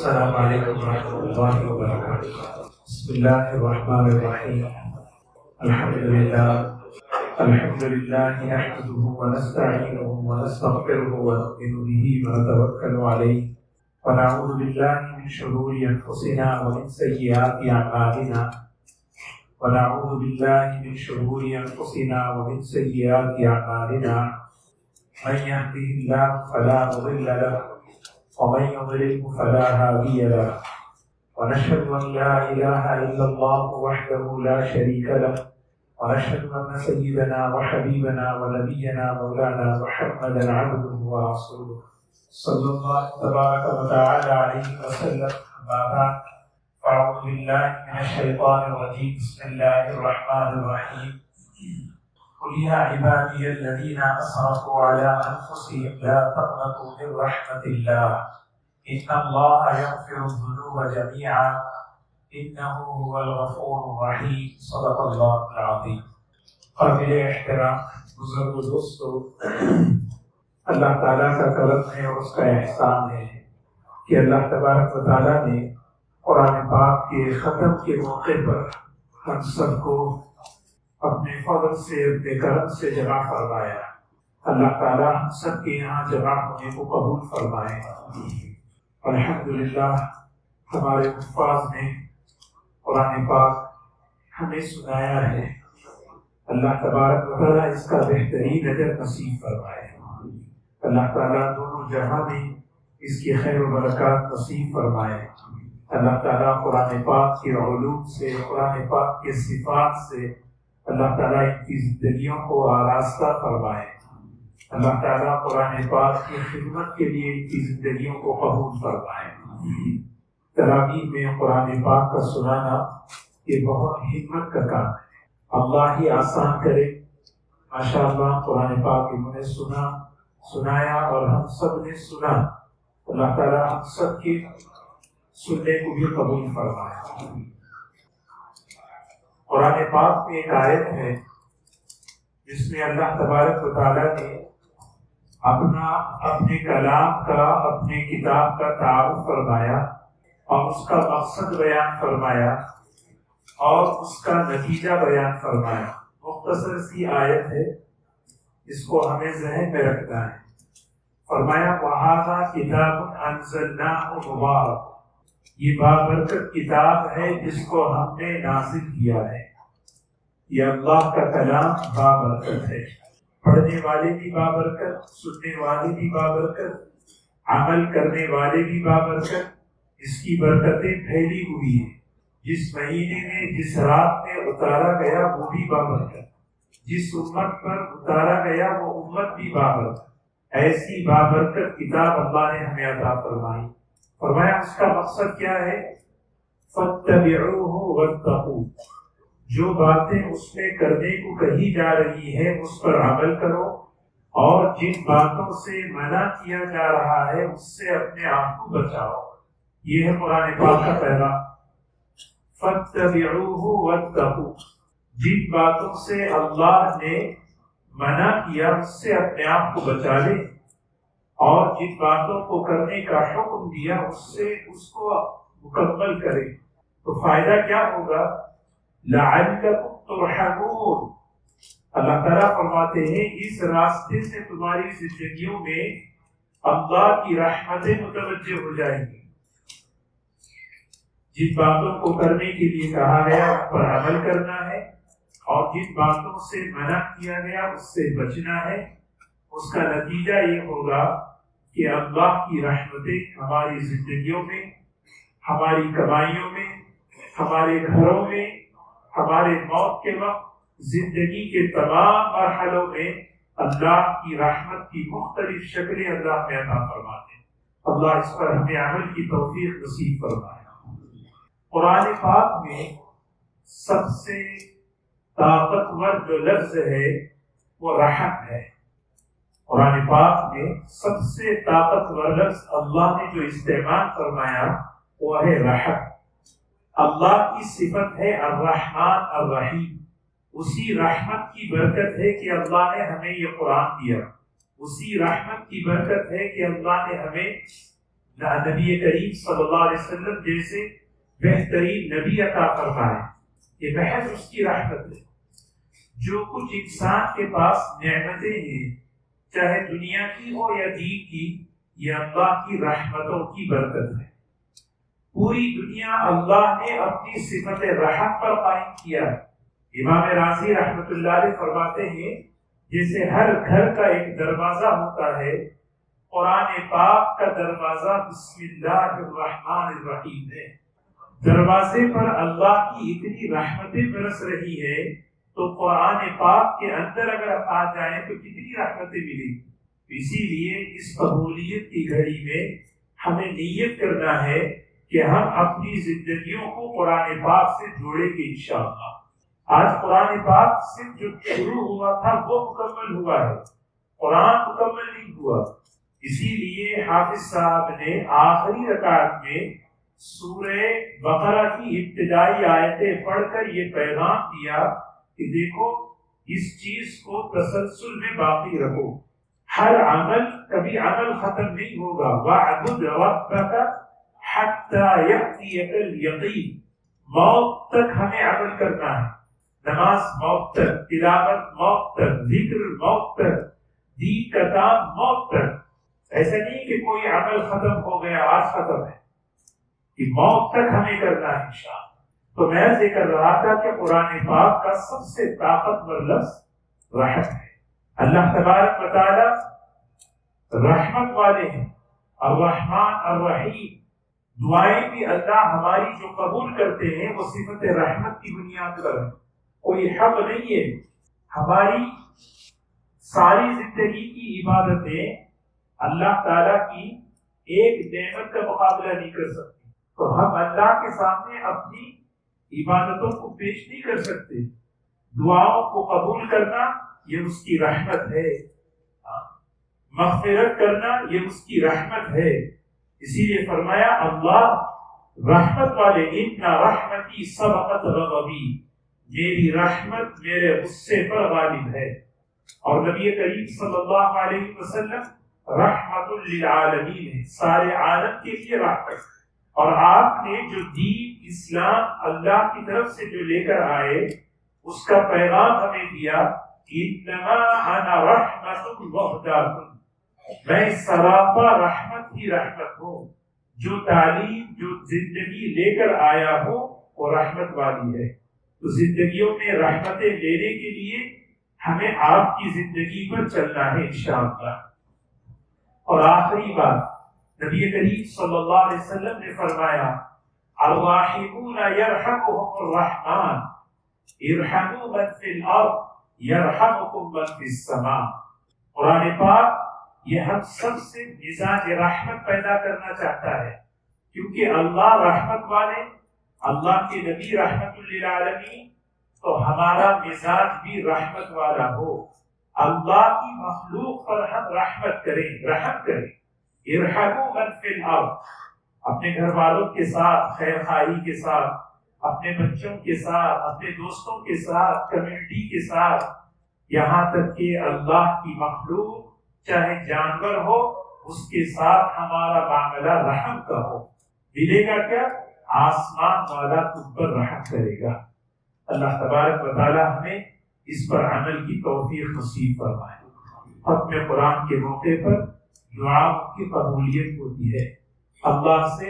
السلام علیکم ورحمۃ اللہ وبرکاتہ۔ بسم اللہ الرحمن الرحیم۔ الحمد للہ نحمده ونستعینه ونستغفره ونؤمن به ونتوکل علیہ ونعوذ باللہ من شرور انفسنا ومن سیئات اعمالنا ونعوذ باللہ من شرور انفسنا ومن سیئات اعمالنا من يهده الله فلا مضل له ومن يضلل فلا هادي له ونشهد أن لا إله إلا الله وحده لا شريك له ونشهد أن سيدنا وحبيبنا ونبينا مولانا محمدا عبده ورسوله صلى الله تبارك وتعالى عليه وسلم. أما بعد فأعوذ بالله من الشيطان الرجيم. بسم الله الرحمن الرحيم. قل يا عبادي الذين أسرفوا على أنفسهم لا تقنطوا من رحمة الله إن الله يغفر الذنوب جميعا إنه هو الغفور الرحيم. صدق الله العظيم. قابل احترام بزرگ دوستو، اللہ تعالیٰ کا کرم ہے اور اس کا احسان ہے کہ اللہ تبارک و تعالیٰ نے قرآن پاک کے ختم کے موقع پر ہم سب کو اپنے فضل سے اپنے کرم سے جمع فرمایا. اللہ تعالیٰ ہم سب کے یہاں جمع ہونے کو قبول فرمائے. الحمدللہ ہمارے حفاظ نے قرآن پاک ہمیں سنایا ہے. اللہ تبارک و تعالیٰ اس کا بہترین اجر نصیب فرمائے. اللہ تعالیٰ دونوں جہاں میں اس کی خیر و برکات نصیب فرمائے. اللہ تعالیٰ قرآن پاک کے علوم سے، قرآن پاک کے صفات سے اللہ تعالیٰ ان کی زندگیوں کو آراستہ فرمائے. اللہ تعالیٰ قرآن پاک کی خدمت کے لیے ان کی زندگیوں کو قبول فرمائے. تراویح میں قرآن پاک کا سنانا یہ بہت ہمت کا کام ہے. اللہ ہی آسان کرے. ماشاءاللہ قرآن پاک انہوں نے سنایا اور ہم سب نے سنا. اللہ تعالیٰ ہم سب کے سننے کو بھی قبول فرمائے. قرآن پاک میں ایک آیت ہے جس میں اللہ تبارک و تعالیٰ نے اپنے کلام کا، اپنے کتاب کا تعارف فرمایا اور اس کا مقصد بیان فرمایا اور اس کا نتیجہ بیان فرمایا. مختصر سی آیت ہے، اس کو ہمیں ذہن میں رکھنا ہے. فرمایا وَهَذَا كِتَابٌ أَنزَلْنَاهُ مُبَارَكٌ، یہ بابرکت کتاب ہے جس کو ہم نے نازل کیا ہے. یہ اللہ کا کلام بابرکت ہے. پڑھنے والے بھی بابرکت، سننے والے بھی بابرکت، عمل کرنے والے بھی بابرکت. اس کی برکتیں پھیلی ہوئی ہیں. جس مہینے میں، جس رات میں اتارا گیا وہ بھی بابرکت، جس امت پر اتارا گیا وہ امت بھی بابرکت. ایسی بابرکت کتاب اللہ نے ہمیں عطا فرمائی. فرمایا اس کا مقصد کیا ہے؟ فَاتَّبِعُوهُ وَاتَّقُوهُ، جو باتیں اس میں کرنے کو کہی جا رہی ہے اس پر عمل کرو اور جن باتوں سے منع کیا جا رہا ہے اس سے اپنے آپ کو بچاؤ. یہ ہے قرآن پاک کا پیغام. فَاتَّبِعُوهُ وَاتَّقُوهُ، جن باتوں سے اللہ نے منع کیا اس سے اپنے آپ کو بچا لے اور جن باتوں کو کرنے کا حکم دیا اس کو مکمل کرے. تو فائدہ کیا ہوگا؟ لَعَلَّكُمْ تُرْحَمُونَ. اللہ تعالیٰ فرماتے ہیں اس راستے سے تمہاری زندگیوں میں اللہ کی رحمتیں متوجہ ہو جائیں گی. جن باتوں کو کرنے کے لیے کہا گیا ان پر عمل کرنا ہے اور جن باتوں سے منع کیا گیا اس سے بچنا ہے. اس کا نتیجہ یہ ہوگا کہ اللہ کی رحمتیں ہماری زندگیوں میں، ہماری کمائیوں میں، ہمارے گھروں میں، ہمارے موت کے وقت، زندگی کے تمام مرحلوں میں اللہ کی رحمت کی مختلف شکلیں اللہ میں عطا فرماتے ہیں. اللہ اس پر ہمیں عمل کی توفیق نصیب فرمائے. قرآن پاک میں سب سے طاقتور جو لفظ ہے وہ رحم ہے. قرآن پاک میں سب سے طاقتور لفظ اللہ نے جو استعمال فرمایا وہ ہے رحم. اللہ کی صفت ہے الرحمن الرحیم. اسی رحمت کی برکت ہے کہ اللہ نے ہمیں یہ قرآن دیا. اسی رحمت کی برکت ہے کہ اللہ نے ہمیں نبی کریم صلی اللہ علیہ وسلم جیسے بہترین نبی عطا فرمائے، یہ محض اس کی رحمت ہے۔ جو کچھ انسان کے پاس نعمتیں ہیں، چاہے دنیا کی ہو یا دین کی، یہ اللہ کی رحمتوں کی برکت ہے۔ پوری دنیا اللہ نے اپنی صفت رحمت پر قائم کیا۔ امام راضی رحمۃ اللہ علیہ فرماتے ہیں جیسے ہر گھر کا ایک دروازہ ہوتا ہے، قرآن پاک کا دروازہ بسم اللہ الرحمن الرحیم ہے۔ دروازے پر اللہ کی اتنی رحمتیں برس رہی ہے تو قرآن پاک کے اندر اگر آ جائیں تو کتنی رحمتیں ملیں گی۔ اسی لیے اس قبولیت کی گھڑی میں ہمیں نیت کرنا ہے کہ ہم اپنی زندگیوں کو قرآن پاک سے جوڑیں گے انشاءاللہ۔ آج قرآن پاک صرف جو شروع ہوا تھا وہ مکمل ہوا ہے، قرآن مکمل نہیں ہوا۔ اسی لیے حافظ صاحب نے آخری رکعت میں سورہ بقرہ کی ابتدائی آیتیں پڑھ کر یہ پیغام دیا کہ دیکھو اس چیز کو تسلسل میں باقی رکھو، ہر عمل کبھی عمل ختم نہیں ہوگا۔ وَاعْبُدْ رَبَّكَ حَتَّى يَأْتِيَكَ الْيَقِينُ، موت تک ہمیں عمل کرنا ہے، نماز موت تک، تلاوت موت تک، ذکر موت تک، دین کا کام موت تک۔ ایسا نہیں کہ کوئی عمل ختم ہو گیا آج ختم ہے، کہ موت تک ہمیں کرنا ہے انشاءاللہ۔ تو میں ذکر رہا تھا کہ قرآن پاک کا سب سے طاقتور لفظ رحمت ہے۔ اللہ تبارک و تعالی رحمت والے ہیں، الرحمن الرحیم۔ دعائیں بھی اللہ ہماری جو قبول کرتے ہیں وہ صفت رحمت کی بنیاد پر ہے، کوئی حق نہیں ہے۔ ہماری ساری زندگی کی عبادتیں اللہ تعالیٰ کی ایک نعمت کا مقابلہ نہیں کر سکتی، تو ہم اللہ کے سامنے اپنی عبادتوں کو پیش نہیں کر سکتے۔ دعاؤں کو قبول کرنا یہ اس کی رحمت ہے، مغفرت کرنا یہ اس کی رحمت ہے۔ اسی لیے فرمایا اللہ رحمت والے، ان رحمتی سبقت غضبی، میری رحمت میرے غصے پر غالب ہے۔ اور نبی کریم صلی اللہ علیہ وسلم رحمت للعالمین ہے، سارے عالم کے لیے رحمت۔ اور آپ نے جو دین اسلام اللہ کی طرف سے جو لے کر آئے اس کا پیغام ہمیں دیا، انما انا رحمت مہداۃ، میں سراپا رحمت ہی رحمت ہوں۔ جو تعلیم جو زندگی لے کر آیا ہوں وہ رحمت والی ہے۔ تو زندگیوں میں رحمتیں لینے کے لیے ہمیں آپ کی زندگی پر چلنا ہے انشاءاللہ۔ اور آخری بات نبی کریم صلی اللہ علیہ وسلم نے فرمایا، الراحمون یرحمهم الرحمن، ارحموا من فی الارض یرحمکم من فی السماء۔ قرآن پاک یہ ہم سب سے مزاج رحمت پیدا کرنا چاہتا ہے، کیونکہ اللہ رحمت والے، اللہ کے نبی رحمت للعالمین، تو ہمارا مزاج بھی رحمت والا ہو۔ اللہ کی مخلوق پر ہم رحمت کریں، رحم کریں۔ ارحموا من فی الارض، اپنے گھر والوں کے ساتھ خیر خواہی کے ساتھ، اپنے بچوں کے ساتھ، اپنے دوستوں کے ساتھ، کمیونٹی کے ساتھ، یہاں تک کہ اللہ کی مخلوق چاہے جانور ہو اس کے ساتھ ہمارا معاملہ رحم کا ہو۔ ملے گا کیا؟ آسمان والا تم پر رحم کرے گا۔ اللہ تبارک و تعالی ہمیں اس پر عمل کی توفیق نصیب فرمائے۔ ختم قرآن کے موقع پر دعا کی قبولیت ہوتی ہے، اللہ سے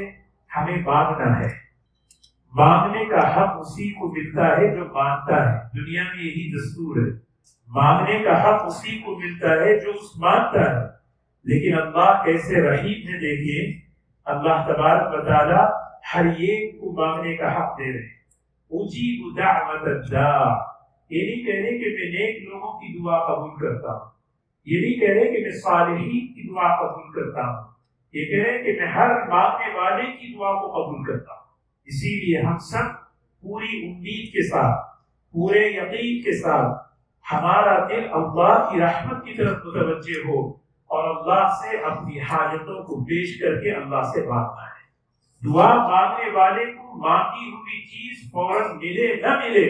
ہمیں مانگنا ہے۔ مانگنے کا حق اسی کو ملتا ہے جو مانگتا ہے، دنیا میں یہی دستور ہے، مانگنے کا حق اسی کو ملتا ہے جو اس مانگتا ہے۔ لیکن اللہ کیسے رحیم ہے، دیکھیے اللہ تبارک و تعالی ہر ایک کو مانگنے کا حق دے رہے ہیں۔ اجیب دعوت الداع، یہ نہیں کہہ رہے کہ میں نیک لوگوں کی دعا قبول کرتا ہوں، یہ نہیں کہہ رہے کہ میں صالحین کی دعا قبول کرتا ہوں، یہ کہہ رہے کہ میں ہر مانگنے والے کی دعا کو قبول کرتا ہوں۔ اسی لیے ہم سب پوری امید کے ساتھ، پورے یقین کے ساتھ ہمارا دل اللہ کی رحمت کی طرف متوجہ ہو اور اللہ سے اپنی حاجتوں کو پیش کر کے اللہ سے مانگنا ہے۔ دعا مانگنے والے کو مانگی ہوئی چیز فوراً ملے نہ ملے،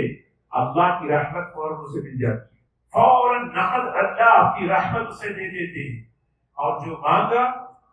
اللہ کی رحمت فوراً اسے مل جاتی ہے، فوراً نقد اللہ اپنی رحمت اسے دے دیتے ہیں۔ اور جو مانگا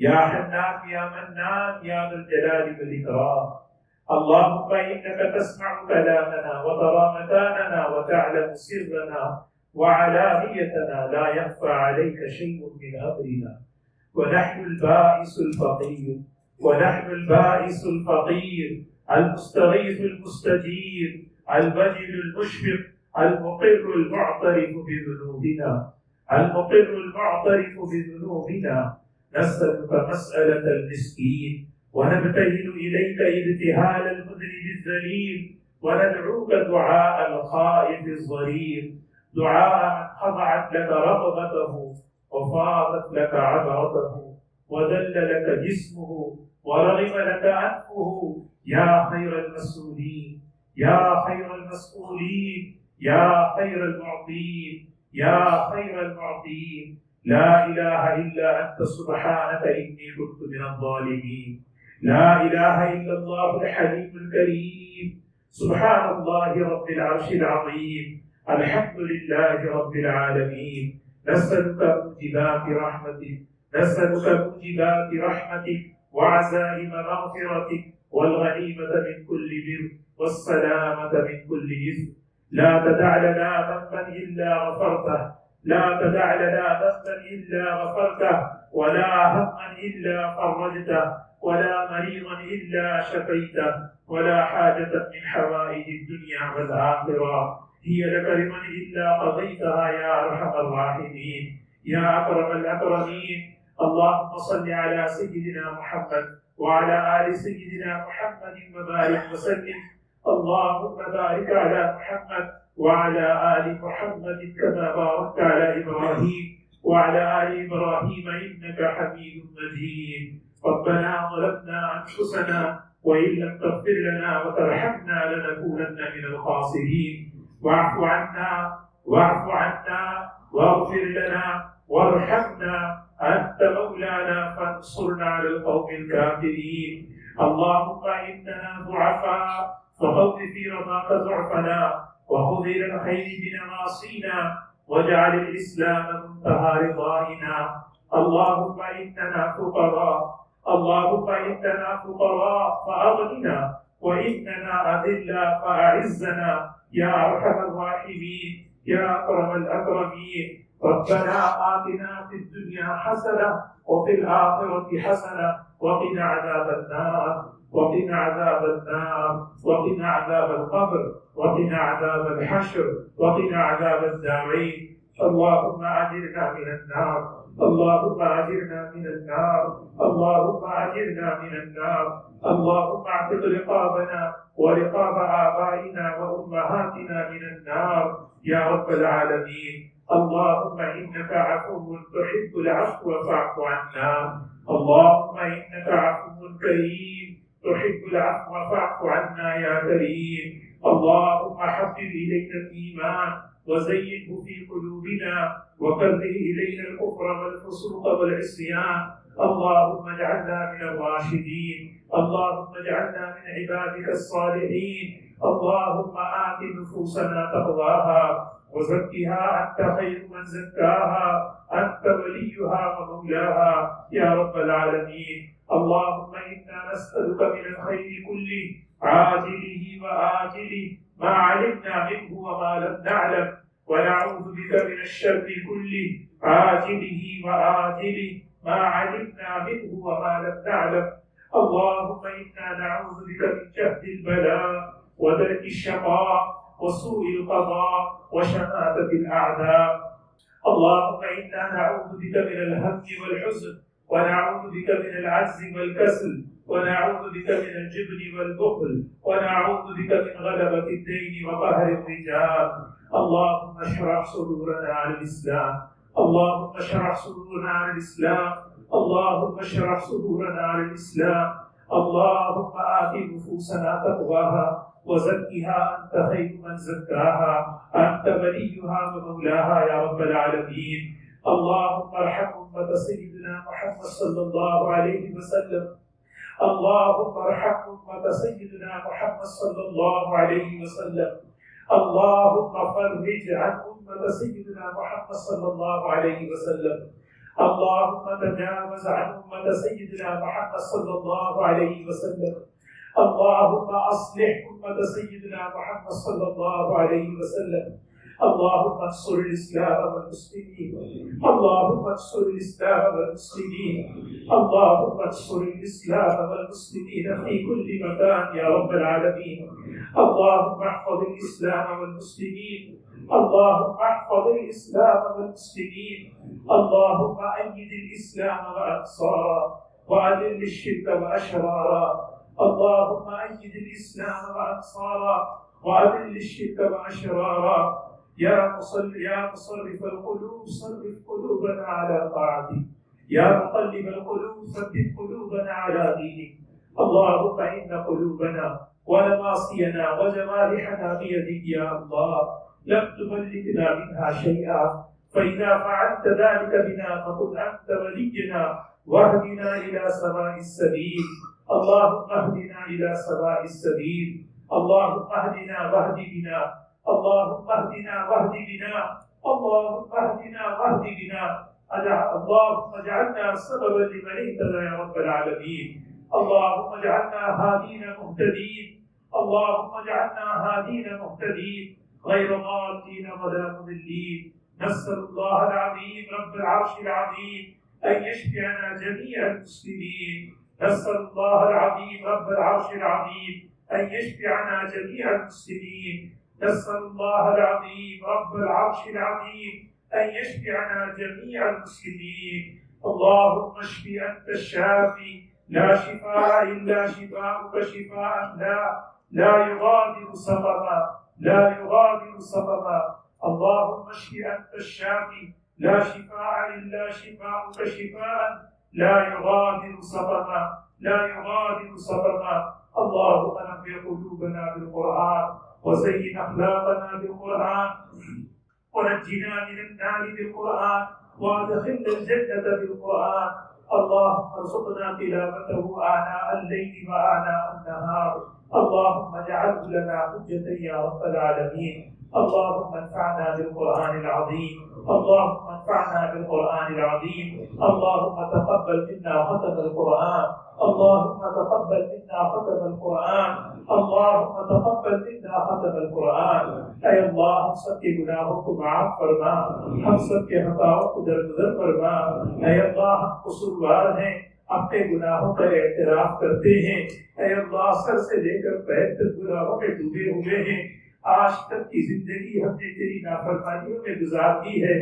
يا حنان يا منان يا ذا الجلال والإكرام. اللهم إنك تسمع كلامنا وترى مكاننا وتعلم سرنا وعلانيتنا، لا يخفى عليك شيء من أمرنا. ونحن البائس الفقير، ونحن البائس الفقير المستغيث المستجير البجل المشفق المقر المعترف بذنوبنا، المقر المعترف بذنوبنا. نسألك مسألة المسكين ونبتهل إليك ابتهال المذنب الذليل، وندعوك دعاء الخائف الضرير، دعاء من خضعت لك رغبته وفاضت لك عبرته وذل لك جسمه ورغم لك أنفه. يا خير المسؤولين، يا خير المسؤولين، يا خير المعطين، يا خير المعطين. لا إله إلا أنت سبحانك إني كنت من الظالمين. لا إله إلا الله الحليم الكريم. سبحان الله رب العرش العظيم. الحمد لله رب العالمين. نسألك موجبات رحمتك، نسألك موجبات رحمتك وعزائم مغفرتك والغنيمة من كل بر والسلامة من كل إثم. لا تدع لنا ذنبا إلا غفرته، لا تدع لنا ذنبا إلا غفرته، ولا هما إلا فرجته، ولا مريضا إلا شفيته، ولا حاجة من حوائج الدنيا والآخرة هي لك رضا إلا قضيتها يا أرحم الراحمين يا أكرم الأكرمين. اللهم صل على سيدنا محمد وعلى آل سيدنا محمد وبارك وسلم. اللهم بارك على محمد وعلى آل محمد كما باركت على إبراهيم وعلى آل إبراهيم إنك حميد مجيد. ربنا ظلمنا أنفسنا وإن لم تغفر لنا وترحمنا لنكونن من الخاسرين. واعف عنا واعف عنا واغفر لنا وارحمنا، أنت مولانا فانصرنا على القوم الكافرين. اللهم إننا ضعفاء فقض في رضاك ضعفنا وخذ إلى الخير بنواصينا واجعل الإسلام منتهى رضائنا. اللهم إننا فقراء، اللهم إننا فقراء فأغننا، وإننا أذلاء فأعزنا يا أرحم الراحمين يا أكرم الأكرمين. ربنا آتنا في الدنيا حسنة وفي الآخرة حسنة وقنا عذاب النار، وقنا عذاب النار، وقنا عذاب القبر، وقنا عذاب الحشر، وقنا عذاب الدارين. اللهم أجرنا من النار، اللهم أجرنا من النار، اللهم أجرنا من النار. اللهم اعتق رقابنا ورقاب آبائنا وأمهاتنا من النار يا رب العالمين. اللهم إنك عفو تحب العفو فاعف عنا. اللهم إنك عفو كريم تحب العفو فاعف عنا يا كريم. اللهم حبب إلينا الإيمان وزينه في قلوبنا وكره إلينا الكفر والفسوق والعصيان. اللهم اجعلنا من الراشدين، اللهم اجعلنا من عبادك الصالحين. اللهم آت نفوسنا تقواها وزكها أنت خير من زكاها، أنت وليها ومولاها يا رب العالمين. اللهم إنا نسألك من الخير كله عاجله وآجله ما علمنا منه وما لم نعلم، ونعوذ بك من الشر كله عاجله وآجله ما علمنا منه وما لم نعلم. اللهم إنا نعوذ بك من جهد البلاء ودرك الشقاء وسوء القضاء وشماتة الأعداء. اللهم إنا نعوذ بك من الهم والحزن، ونعوذ بك من العجز والكسل، ونعوذ بك من الجبن والبخل، ونعوذ بك من غلبة الدين وقهر الرجال. اللهم اشرح صدورنا على الإسلام، اللهم اشرح صدورنا على الإسلام، اللهم اشرح صدورنا على الإسلام. اللهم آت نفوسنا تقواها وزكها أنت خير من زكاها، أنت وليها ومولاها يا رب العالمين. اللهم ارحم أمة سيدنا محمد صلى الله عليه وسلم، اللهم ارحم أمة سيدنا محمد صلى الله عليه وسلم. اللهم فرج عن أمة سيدنا محمد صلى الله عليه وسلم. اللهم تجاوز عن أمة سيدنا محمد صلى الله عليه وسلم. اللهم أصلح أمة سيدنا محمد صلى الله عليه وسلم. اللهم انصر الإسلام والمسلمين. اللهم انصر الإسلام والمسلمين. اللهم انصر الإسلام والمسلمين في كل مكان يا رب العالمين. اللهم احفظ الإسلام والمسلمين. اللهم احفظ الإسلام والمسلمين. اللهم أيد الإسلام وأنصاره وأذل الشرك وأشراره. اللهم أيد الإسلام وأنصاره وأذل الشرك وأشراره. يا مصرف القلوب صرف قلوبنا على طاعتك. يا مقلب القلوب ثبت قلوبنا على دينك. اللهم إن قلوبنا ونواصينا وجوارحنا بيدك يا الله، لم تملكنا منها شيئا، فإذا فعلت ذلك بنا فقل أنت ولينا واهدنا إلى سواء السبيل. اللهم اهدنا إلى سواء السبيل. اللهم اهدنا واهد بنا. اللهم اهدنا واهد بنا. اللهم اهدنا واهد بنا. اللهم اجعلنا سببا لمن اهتدى يا رب العالمين. اللهم اجعلنا هادين مهتدين. اللهم اجعلنا هادين مهتدين غير ضالين ولا مضلين. نسأل الله العظيم رب العرش العظيم أن يشفعنا جميع المسلمين. نسأل الله العظيم رب العرش العظيم أن يشفعنا جميع المسلمين. نسأل الله العظيم رب العرش العظيم أن يشفعنا جميع المسلمين. اللهم اشف أنت الشافي، لا شفاء إلا شفاءك شفاء لا يغادر سقما، لا يغادر سقما. اللهم اشف أنت الشافي، لا شفاء إلا شفاءك شفاء لا يغادر سقما، لا يغادر سقما. اللهم نقي قلوبنا بالقرآن وزين أخلاقنا بالقرآن ونجنا من النار بالقرآن وادخلنا الجنة بالقرآن. اللهم ارزقنا تلاوته آناء الليل وآناء النهار. اللهم اجعله لنا حجة يا رب العالمين. اللهم انفعنا بالقرآن العظيم. اللهم انفعنا بالقرآن العظيم. اللهم تقبل منا ختم القرآن. اللهم تقبل منا ختم القرآن. اللهم تقبل منا ختم القرآن. اے اللہ ہم سب کے گناہوں کو معاف فرما، ہم سب کے خطاؤں کو درگزر فرما۔ اے اللہ ہم قصوروار ہیں، اپنے گناہوں کا اعتراف کرتے ہیں۔ اے اللہ سر سے لے کر پیر تک گناہوں میں ڈوبے ہوئے ہیں۔ آج تک کی زندگی ہم نے تیری نافرمانیوں میں گزار دی ہے۔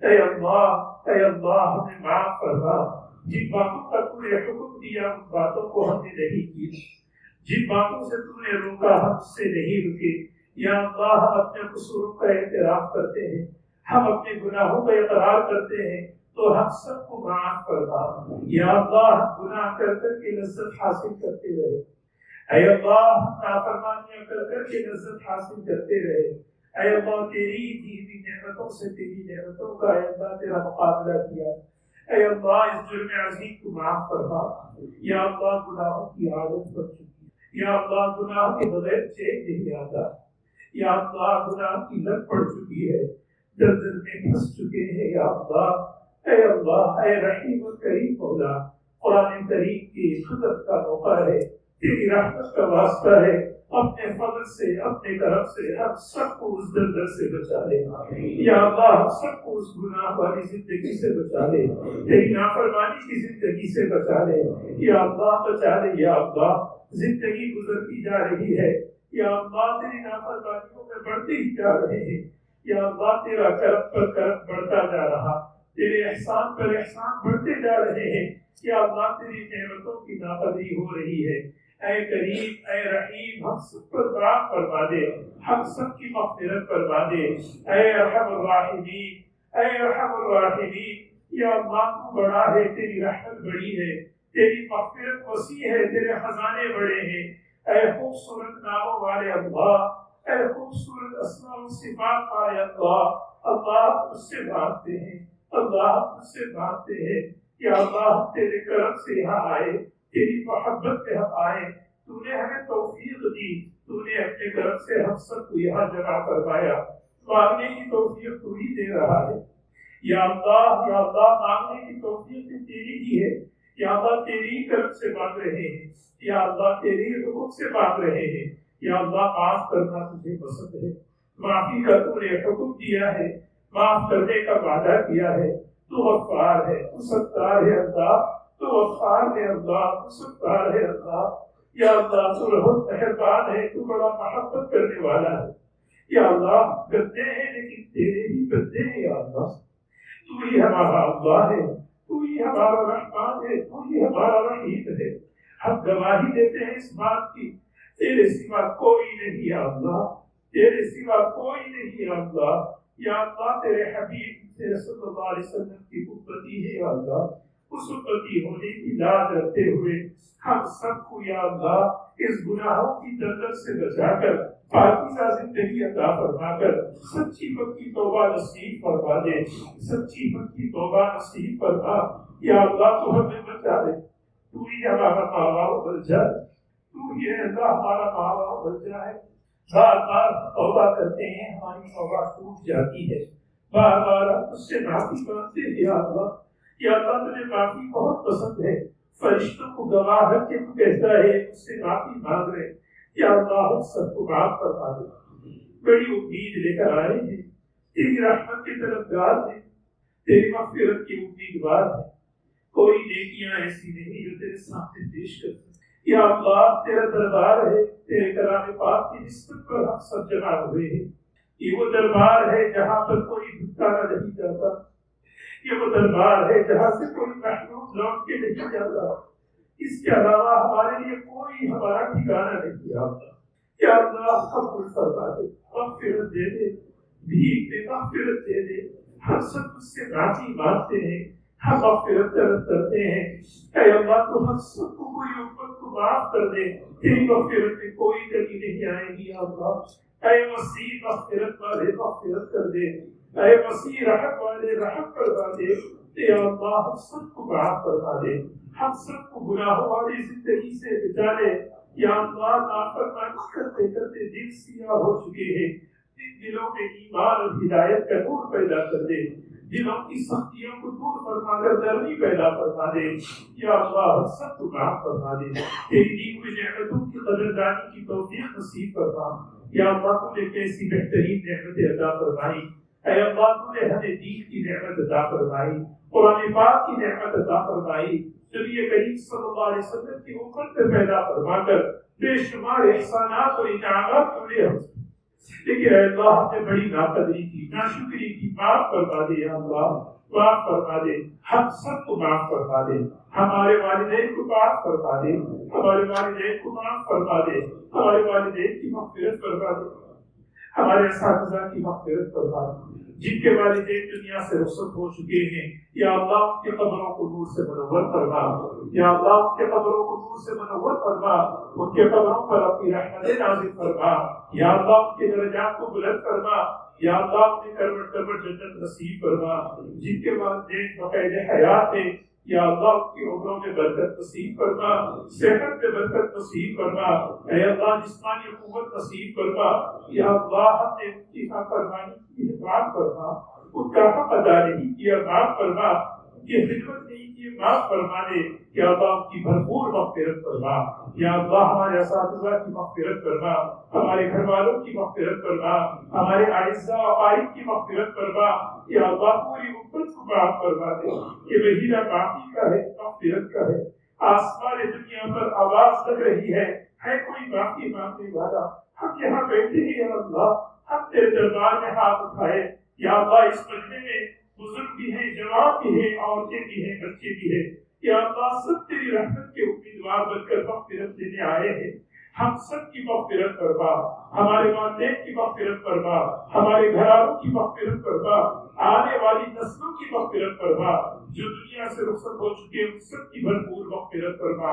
اے اللہ ہمیں معاف فرما۔ جن باتوں کا تو نے حکم دیا ان باتوں کو ہم نے نہیں کی، جن باتوں سے تو نے روکا ہم سے نہیں رکے۔ یا اللہ ہم اپنے قصوروں کا اعتراف کرتے ہیں، ہم اپنے گناہوں کا اقرار کرتے ہیں، تو ہم سب کو معاف فرما۔ یا اللہ ہم گناہ کر کر کے لذت حاصل کرتے رہے، اے اللہ ہم نافرمانیاں کر کر کے لذت حاصل کرتے رہے۔ اے اللہ تیری دی ہوئی نعمتوں سے تیری نعمتوں کا اے اللہ تیرا مقابلہ کیا۔ اے اللہ اس جرم عظیم کو معاف فرما۔ یا اللہ گناہوں کی عادت پڑ چکی ہے، یا اللہ گناہ کے بغیر چین نہیں آتا، یا اللہ گناہ کی لت پڑ چکی ہے، در در میں پھنس چکے ہیں۔ یا اللہ اے اللہ اے رحیم و کریم مولا، قرآن کریم کی خدمت کا موقع ہے، تیری رحمت کا واسطہ ہے، اپنے فضل سے اپنے کرم سے ہم سب کو اس دلدل سے بچا لے۔ یا اللہ ہم سب کو اس گناہ والی زندگی سے بچا لے، تیری نافرمانی کی زندگی سے بچا لے۔ یا اللہ بچا لے۔ یا اللہ زندگی گزرتی جا رہی ہے، یا اللہ تیری نافرمانیوں میں بڑھتے ہی جا رہے ہیں۔ یا اللہ تیرا کرم پر کرم بڑھتا جا رہا، تیرے احسان پر احسان بڑھتے جا رہے ہیں۔ یا اللہ تیری نعمتوں کی ناقدری ہو رہی ہے۔ اے کریم اے رحیم ہم سب پر رحم فرما دے، ہم سب کی مغفرت فرما دے۔ اے ارحم الراحمین، اے ارحم الراحمین، یا اللہ تو بڑا ہے، تیری رحمت بڑی ہے، تیری مغفرت وسیع ہے، تیرے خزانے بڑے ہیں۔ اے خوبصورت ناموں والے اللہ، اے خوبصورت اسماء و صفات والے اللہ، اللہ ہم تجھ سے مانگتے ہیں، اللہ ہم تجھ سے مانگتے ہیں۔ یا اللہ ہم تیرے کرم سے یہاں آئے، تیری محبت میں ہم آئے، تو نے ہمیں توفیق دی، تو نے اپنے کرم سے ہم سب کو یہاں جمع فرمایا۔ مانگنے کی توفیق تو ہی دے رہا ہے، یا اللہ مانگنے کی توفیق تیری ہی ہے، یا اللہ تیری طرف سے مانگ رہے ہیں، یا اللہ تیری حکم سے مانگ رہے ہیں، یا اللہ معاف کرنا تجھے پسند ہے، معافی کا تو نے حکم دیا ہے، معاف کرنے کا وعدہ کیا ہے، تو غفار ہے، تو ستار ہے اللہ، تو غفار ہے اللہ، تو ستار ہے اللہ، یا اللہ تو رحمت مہربان ہے، تو بڑا محبت کرنے والا ہے، یا اللہ گندے ہیں لیکن تیرے ہی بندے ہیں، یا اللہ تو ہی ہمارا اللہ ہے، تو ہی ہمارا رحمان ہے، تو ہی ہمارا رحیم ہے، ہم گواہی دیتے ہیں اس بات کی تیرے سوا کوئی نہیں یا اللہ، تیرے سوا کوئی نہیں یا اللہ، یا اللہ تیرے حبیب صلی اللہ علیہ وسلم کی امتی ہے یا اللہ، اس امتی ہونے کی لاج رکھتے ہوئے ہم سب کو یا اللہ اس گناہوں کی دلدل سے بچا کر پاکیزہ زندگی عطا فرما کر سچی پکی توبہ نصیب فرما دے، سچی پکی توبہ نصیب فرما، یا اللہ تو ہمیں بچا دے، تو ہی ہمارا ماں باپ بن جائے، تو ہی اللہ ہمارا ماں باپ بن جائے، بار بار توبہ کرتے ہیں ہماری توبہ ٹوٹ جاتی ہے، بار بار اس سے معافی مانگتے ہیں یا اللہ، یا اللہ تجھے معافی بہت پسند ہے، فرشتوں کو گواہ رکھ کے تو کہتا ہے اس سے معافی مانگ رہے، یا اللہ ہم سب کو معاف فرما دے، بڑی امید لے کر آئے ہیں، تیری رحمت کے طلبگار ہیں، تیری مغفرت کی امیدوار ہیں، کوئی نیکیاں ایسی نہیں جو تیرے سامنے پیش کر سکتے، یا اللہ تیرا دربار ہے، تیرے کلام پاک کی نسبت پر ہم سب جمع ہوئے ہیں، یہ وہ دربار ہے جہاں پر کوئی بھٹکانا نہیں جاتا، یہ وہ دربار ہے جہاں سے کوئی محروم لوٹ کے نہیں جاتا، اس کے علاوہ ہمارے لیے کوئی ہمارا ٹھکانہ نہیں آتا، یا اللہ قبول فرما دے، مغفرت دے دے، بھیک دے، مغفرت دے دے، ہم سب اس سے معافی مانگتے ہیں، ہم مغفرت طلب کرتے ہیں، اے اللہ تو ہم سب کو کوئی امت کو معاف کر دے، تیری مغفرت میں کوئی کمی نہیں آئے گی یا اللہ، اے مسیح مغفرت والے مغفرت کر دے، اے مسیح رحم والے رحم فرما دے، یا اللہ ہم سب کو معاف فرما دے، ہم سب کو گناہوں والی زندگی سے بچا لے، یا اللہ نافرمانی کرتے کرتے دل سیاہ ہو چکے ہیں، ان دلوں میں ایمان اور ہدایت کا نور پیدا کر دے، دلوں کی سختیوں کو دور فرما کر نرمی پیدا فرما دے، یا اللہ ہم سب کو معاف فرما دے، تیری دی ہوئی نعمتوں کی قدردانی کی توفیق نصیب فرما، یا اللہ تو نے کیسی بہترین نعمتیں عطا فرمائی، اے اللہ تو نے ہمیں دین کی نعمت عطا فرمائی، قرآن پاک کی نعمت عطا فرمائی، نبی کریم صلی اللہ علیہ وسلم کی امت میں پیدا فرما کر بے شمار احسانات اور انعامات تو نے ہم، لیکن اے اللہ ہم نے بڑی ناقدری کی، ناشکری کی، معاف فرما دے یا اللہ، معاف فرما دے، ہم سب کو معاف فرما دے، ہمارے والدین کو معاف فرما دے، ہمارے والدین کو معاف فرما دے، ہمارے والدین کی مغفرت فرما دے، ہمارے اساتذہ کی مغفرت فرما دے، جن کے والدین دنیا سے رخصت ہو چکے ہیں، یا اللہ ان کے قبروں کو نور سے منور فرما، یا اللہ ان کے قبروں کو نور سے منور فرما، ان کے قبروں پر اپنی رحمتیں نازل فرما، یا اللہ ان کے درجات کو بلند فرما، یا اللہ انہیں کروٹ کروٹ جنت نصیب فرما، جن کے والدین بقید حیات ہیں، یا اللہ ان کی عمروں میں برکت نصیب فرما، صحت میں برکت نصیب فرما، اے اللہ جسمانی قوت نصیب فرما، یا اللہ ہم نے ان کی فرمانی کی معاف فرما، ان کا حق ادا نہیں کیا معاف فرما، ان کی خدمت نہیں کی معاف فرما دے، یا اللہ ان کی بھرپور مغفرت فرما، یا اللہ ہمارے اساتذہ کی مغفرت فرما، ہمارے گھر والوں کی مغفرت فرما، ہمارے اعزاء و اقارب کی مغفرت فرما، یا اللہ پوری امت کو معاف فرما دے، یہ مہینہ معافی کا ہے، مغفرت کا ہے، آسمان دنیا پر آواز لگ رہی ہے کوئی معافی مانگنے والا، ہم یہاں بیٹھے ہیں یا اللہ، ہم تیرے دربار میں ہاتھ اٹھائے، یا اللہ اس مجمع میں بزرگ بھی ہیں، جوان بھی ہیں، عورتیں بھی ہیں، بچے بھی ہیں، یا اللہ سب تیری رحمت کے امیدوار بن کر مغفرت لینے آئے ہیں، ہم سب کی مغفرت فرما، ہمارے والدین کی مغفرت فرما، ہمارے گھرانوں کی مغفرت فرما، آنے والی نسلوں کی مغفرت فرما، جو دنیا سے رخصت ہو چکے ان سب کی بھرپور مغفرت فرما،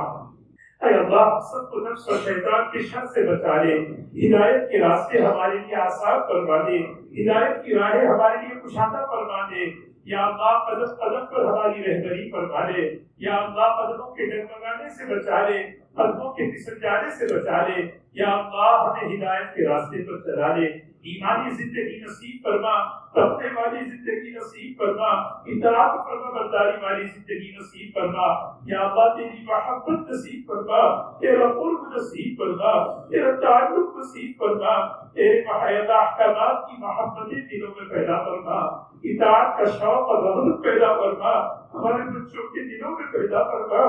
اے اللہ ہم سب کو نفس اور شیطان کے شر سے بچا لے، ہدایت کے راستے ہمارے لیے آسان فرما دے، ہدایت کی راہیں ہمارے لیے کشادہ فرما دے، یا اللہ قدم قدم پر ہماری رہبری فرما دے، یا اللہ قدموں کے ڈگمگانے سے بچا لے، قدموں کے پھسل جانے سے بچا لے، یا اللہ ہمیں ہدایت کے راستے پر چلا لے، ایمانی زندگی نصیب فرما، تقوی والی زندگی نصیب فرما، اطاعت فرما برداری والی زندگی نصیب فرما، یا اللہ تیری محبت نصیب فرما، تیرا قرب نصیب فرما، تیرا تعلق نصیب فرما، تیرے محیط احکامات کی محبتیں دلوں میں پیدا فرما، اطاعت کا شوق اور رغبت پیدا فرما، ہمارے بچوں کے دلوں میں پیدا فرما،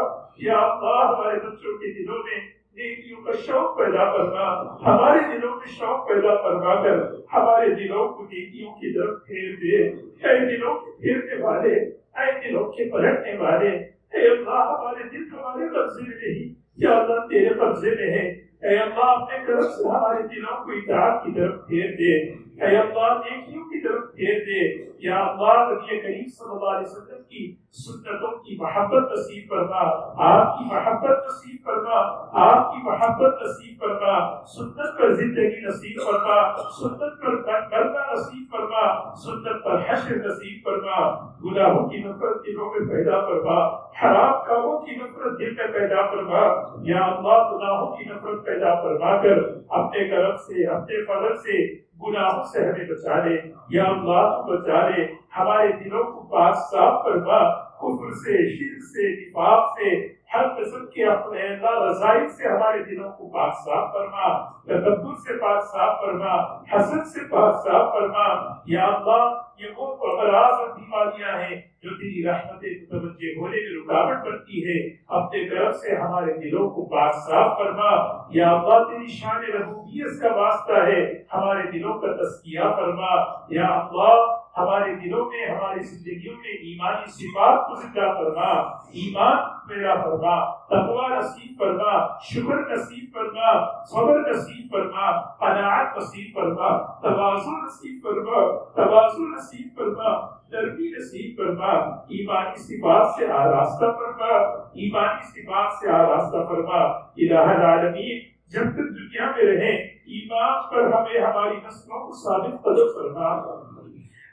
یا اللہ ہمارے بچوں کے دلوں میں نیکیوں کا شوق پیدا فرما، ہمارے دلوں میں شوق پیدا فرما کر ہمارے دلوں کو نیکیوں کی طرف پھیر دے۔ اے دلوں کے پھیرنے والے، اے دلوں کے پلٹنے والے، اے اللہ ہمارے دل ہمارے قبضے میں نہیں، یا اللہ تیرے قبضے میں ہے، اے اللہ اپنے طرف سے ہمارے دلوں کو اطاعت کی طرف پھیر دے، اے اللہ نیکیوں کی طرف پھیر دے، یا اللہ نبی کریم صلی اللہ علیہ وسلم کی سنتوں کی محبت نصیب فرما، آپ کی محبت نصیب فرما، آپ کی محبت نصیب فرما، سنت پر زندگی نصیب فرما، سنت پر مرنا نصیب فرما، سنت پر حشر نصیب فرما، گناہوں کی نفرت دلوں میں پیدا فرما، حرام کاموں کی نفرت دل میں پیدا فرما، یا اللہ گناہوں کی نفرت پیدا فرما کر اپنے کرم سے، اپنے فضل سے گناہوں سے ہمیں بچا لے، یا اللہ بچا لے، ہمارے دلوں کو پاک صاف فرما، کفر سے، شرک سے، نفاق سے، ہر قسم کے اپنے اللہ رضائل سے ہمارے دلوں کو پاک صاف فرما، تکبر سے پاک صاف فرما، حسد سے پاک صاف فرما، یا اللہ یہ وہ امراض اور بیماریاں ہیں جو تیری رحمت متوجہ ہونے میں رکاوٹ بنتی ہے، اپنے طرف سے ہمارے دلوں کو پاک صاف فرما، یا اللہ تیری شان ربوبیت کا واسطہ ہے، ہمارے دلوں کا تزکیہ فرما، یا اللہ ہمارے دلوں میں، ہماری زندگیوں میں ایمانی صفات کو زندہ فرما، ایمان پیدا فرما، تقوی نصیب فرما، شکر نصیب فرما، صبر نصیب فرما، قناعت نصیب فرما، تواضع نصیب فرما، تواضع نصیب فرما، نرمی نصیب فرما، ایمانی صفات سے آراستہ فرما، ایمانی صفات سے آراستہ فرما، الہ العالمین جب تک دنیا میں رہیں ایمان پر ہمیں ہماری نسلوں کو ثابت قدم فرما،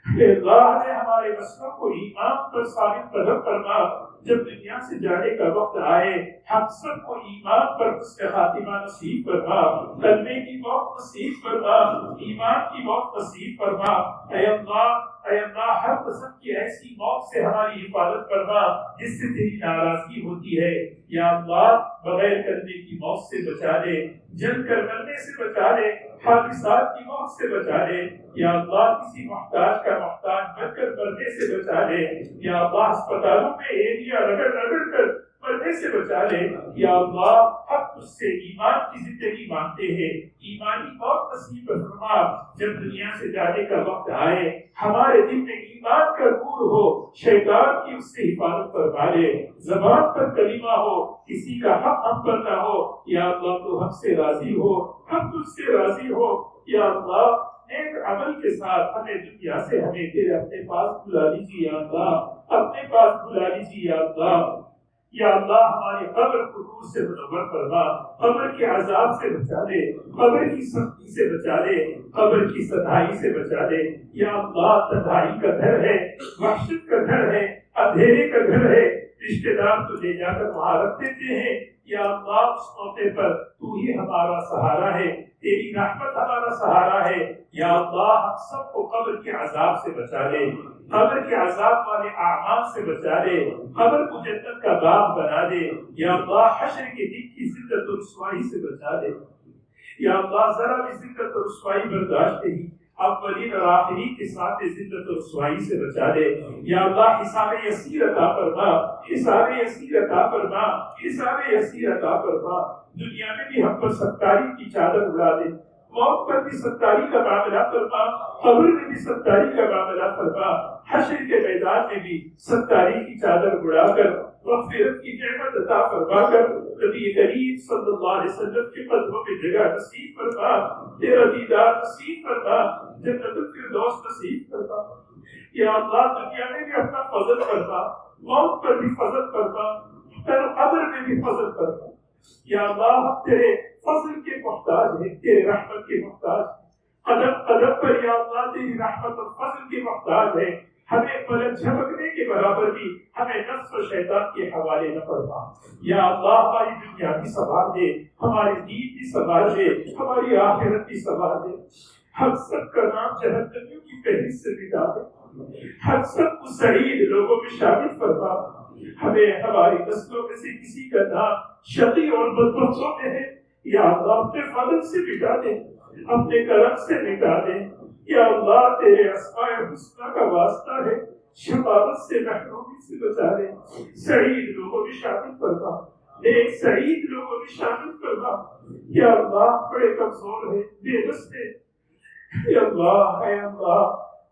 اللہ نے ہمارے نسلوں کو ایمان پر ثابت قدم فرما، جب دنیا سے جانے کا وقت آئے ہم سب کو ایمان پر حسن خاتمہ نصیب فرما، کلمے کی موت نصیب فرما، ایمان کی موت نصیب فرما، اے اللہ ہر قسم کی ایسی موت سے ہماری حفاظت فرما جس سے تیری ناراضگی ہوتی ہے، یا اللہ بغیر کلمے کی موت سے بچا لے، جل کر مرنے سے بچا لے، حادثات کی موت سے بچا لے، یا اللہ کسی محتاج کا محتاج بن کر مرنے سے بچا لے، یا اللہ اسپتالوں میں ایریا رگڑ کر مرنے سے بچا لے، یا اللہ ہم تجھ سے ایمان کی زندگی مانگتے ہیں، ایمانی موت نصیب فرما، جب دنیا سے جانے کا وقت آئے ہمارے دل میں ایمان کا نور ہو، شیطان کی اس سے حفاظت فرما لے، زبان پر کلمہ ہو، کسی کا حق ہم پر نہ ہو، یا اللہ تو ہم سے راضی ہو، ہم تجھ سے راضی ہو، یا اللہ ایک عمل کے ساتھ ہمیں دنیا سے ہمیں تیرے اپنے پاس بلا لیجیے، یا اللہ اپنے پاس بلا لیجیے، یا اللہ، یا اللہ ہماری قبر کو نور سے منور فرما، قبر کے عذاب سے بچا لے، قبر کی سختی سے بچا لے، قبر کی تنہائی سے بچا لے، یا اللہ تنہائی کا گھر ہے، وحشت کا گھر ہے، اندھیرے کا گھر ہے، رشتے دار تو لے جا کر وہاں رکھ دیتے ہیں، یا اللہ اس موقع پر تو ہی ہمارا سہارا ہے، تیری رحمت ہمارا سہارا ہے، یا اللہ ہم سب کو قبر کے عذاب سے بچا لے، قبر کے عذاب والے اعمال سے بچا لے، قبر کو جنت کا باغ بنا دے، یا اللہ حشر کے دن کی ذلت و رسوائی سے بچا دے، یا اللہ ذرا بھی ذلت و رسوائی برداشت نہیں، اولین اور آخرین کے ساتھ ذلت و رسوائی سے بچا دے، یا اللہ حساب یسیر عطا فرما، حساب یسیر عطا فرما، حساب یسیر عطا فرما، دنیا میں بھی ہم پر ستاری کی چادر اڑا دے، موت پر بھی ستاری کا معاملہ فرما، قبر میں بھی ستاری کا معاملہ فرما، حشر کے میدان میں بھی ستاری کی چادر اڑا کر مغفرت کی نعمت عطا فرما کر نبی کریم صلی اللہ علیہ وسلم کے قدموں میں جگہ نصیب فرما، تیرا دیدار نصیب فرما، جنت الفردوس نصیب فرما، یا اللہ دنیا میں بھی اپنا فضل فرما، موت پر بھی فضل فرما، قبر میں بھی فضل فرما، یا اللہ ہم تیرے فضل کے محتاج ہیں، تیرے رحمت کے محتاج ہیں، قدم قدم پر یا اللہ تیری رحمت اور فضل کے محتاج ہیں، ہمیں پلک جھپکنے کے برابر بھی ہمیں نفس و شیطان کے حوالے نہ فرما۔ یا اللہ ہماری دنیا بھی سنبھال دے، ہماری دین بھی سنبھال دے، ہماری آخرت بھی سنبھال دے۔ ہم سب کا نام جہنمیوں کی فہرست سے مٹا دے، ہم سب کو سعید لوگوں میں شامل فرما۔ ہمیں ہماری نسلوں میں سے کسی کا نام شقی اور بدبختوں میں ہے، یا اللہ اپنے فضل سے مٹا دے، اپنے کرم سے مٹا دے۔ یا اللہ تیرے اسماء الحسنی کا واسطہ ہے، شفاعت سے محرومی سے بچا لے، سعید لوگوں میں شامل فرما، ایک سعید لوگوں میں شامل فرما۔ یا اللہ بڑے کمزور ہے، بے بس ہے، اے اللہ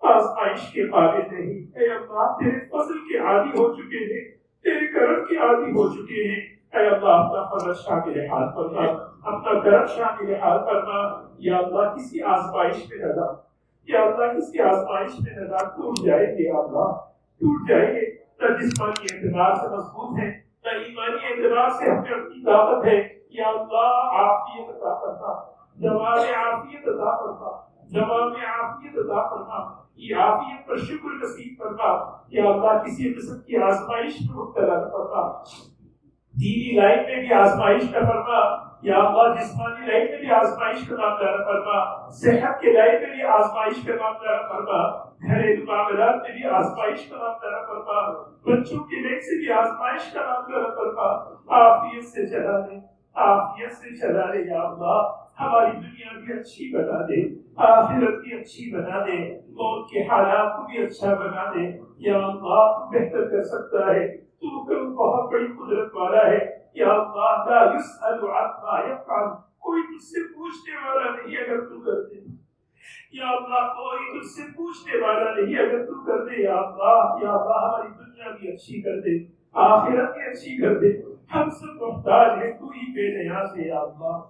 آزمائش کے قابل نہیں، اے اللہ تیرے فضل کے عادی ہو چکے ہیں، تیرے کرم کے عادی ہو چکے ہیں۔ اے اللہ اپنا فضل شامل حال فرما، اپنا کرم شامل حال فرما۔ یا اللہ کسی آزمائش میں نہ ڈال، یا اللہ کسی آزمائش میں نہ ڈال، ٹوٹ جائیں گے یا اللہ، ٹوٹ جائیں گے، نہ جسمانی اعتبار سے مضبوط ہے، نہ ایمانی اعتبار سے ہمیں اپنی طاقت ہے۔ یا اللہ عافیت عطا فرما، دوام عافیت عطا فرما، دوام عافیت عطا فرما، یہ عافیت پر شکر نصیب فرما۔ یا اللہ کسی قسم کی آزمائش میں مبتلا نہ فرما، دینی لائن میں بھی آزمائش نہ فرما، یا اللہ جسمانی لائن میں بھی آزمائش کا معاملہ نہ فرما، صحت کے لائن میں بھی آزمائش کا معاملہ نہ فرما، گھریلو معاملات میں بھی آزمائش کا معاملہ نہ فرما، بچوں کے لائن سے بھی آزمائش کا معاملہ نہ فرما۔ عافیت سے چلا دے، عافیت سے چلا دے یا اللہ، ہماری دنیا بھی اچھی بنا دے، آخرت بھی اچھی بنا دے، موت کے حالات کو بھی اچھا بنا دے۔ یا اللہ تو بہتر کر سکتا ہے، تو بہت بڑی قدرت والا ہے۔ یا اللہ لا يسأل عما يفعل، کوئی تجھ سے پوچھنے والا نہیں اگر تو کر دے۔ یا اللہ کوئی تجھ سے پوچھنے والا نہیں اگر تو کر دے۔ یا اللہ ہماری دنیا بھی اچھی کر دے، آخرت بھی اچھی کر دے۔ ہم سب محتاج ہیں، تو ہی بے نیاز ہے۔ یا اللہ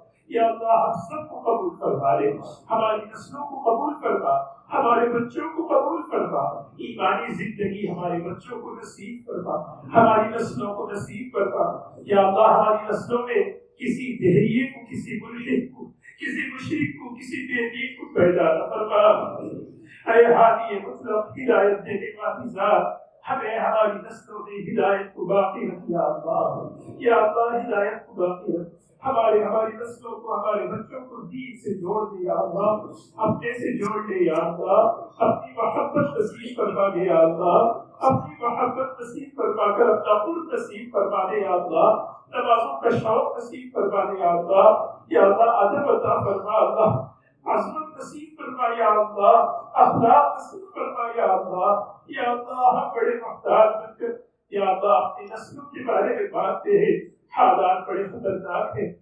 ہم سب کو قبول فرما لے، ہماری نسلوں کو قبول فرما، ہمارے بچوں کو قبول فرما، ایمانی زندگی ہمارے بچوں کو نصیب فرما، ہماری نسلوں کو نصیب فرما۔ یا اللہ ہماری نسلوں میں کسی دہریے کو، کسی ملحد کو، کسی مشرک کو، کسی بے دین کو پیدا نہ فرما۔ اے ہادی مطلب ہدایت دینے والی ذات، ہمیں ہماری نسلوں میں ہدایت کو باقی رکھ۔ یا اللہ ہدایت کو باقی رکھ، ہماری نسلوں کو، ہمارے بچوں کو دین سے جوڑ دے۔ یا اللہ اپنے سے جوڑ لے۔ یا اللہ اپنی محبت نصیب فرما دے۔ یا اللہ اپنی محبت نصیب فرما کر اپنا قرب نصیب فرما دے۔ یا اللہ نمازوں کا شوق نصیب فرما دے۔ یا اللہ ادب عطا فرما، اللہ عظمت نصیب فرما۔ یا اللہ اخلاق نصیب فرما۔ یا اللہ ہم بڑے محتاج بن کر یا اللہ اپنی نسلوں کے بارے میں باتیں ہیں، حالات بڑے خطرناک ہیں،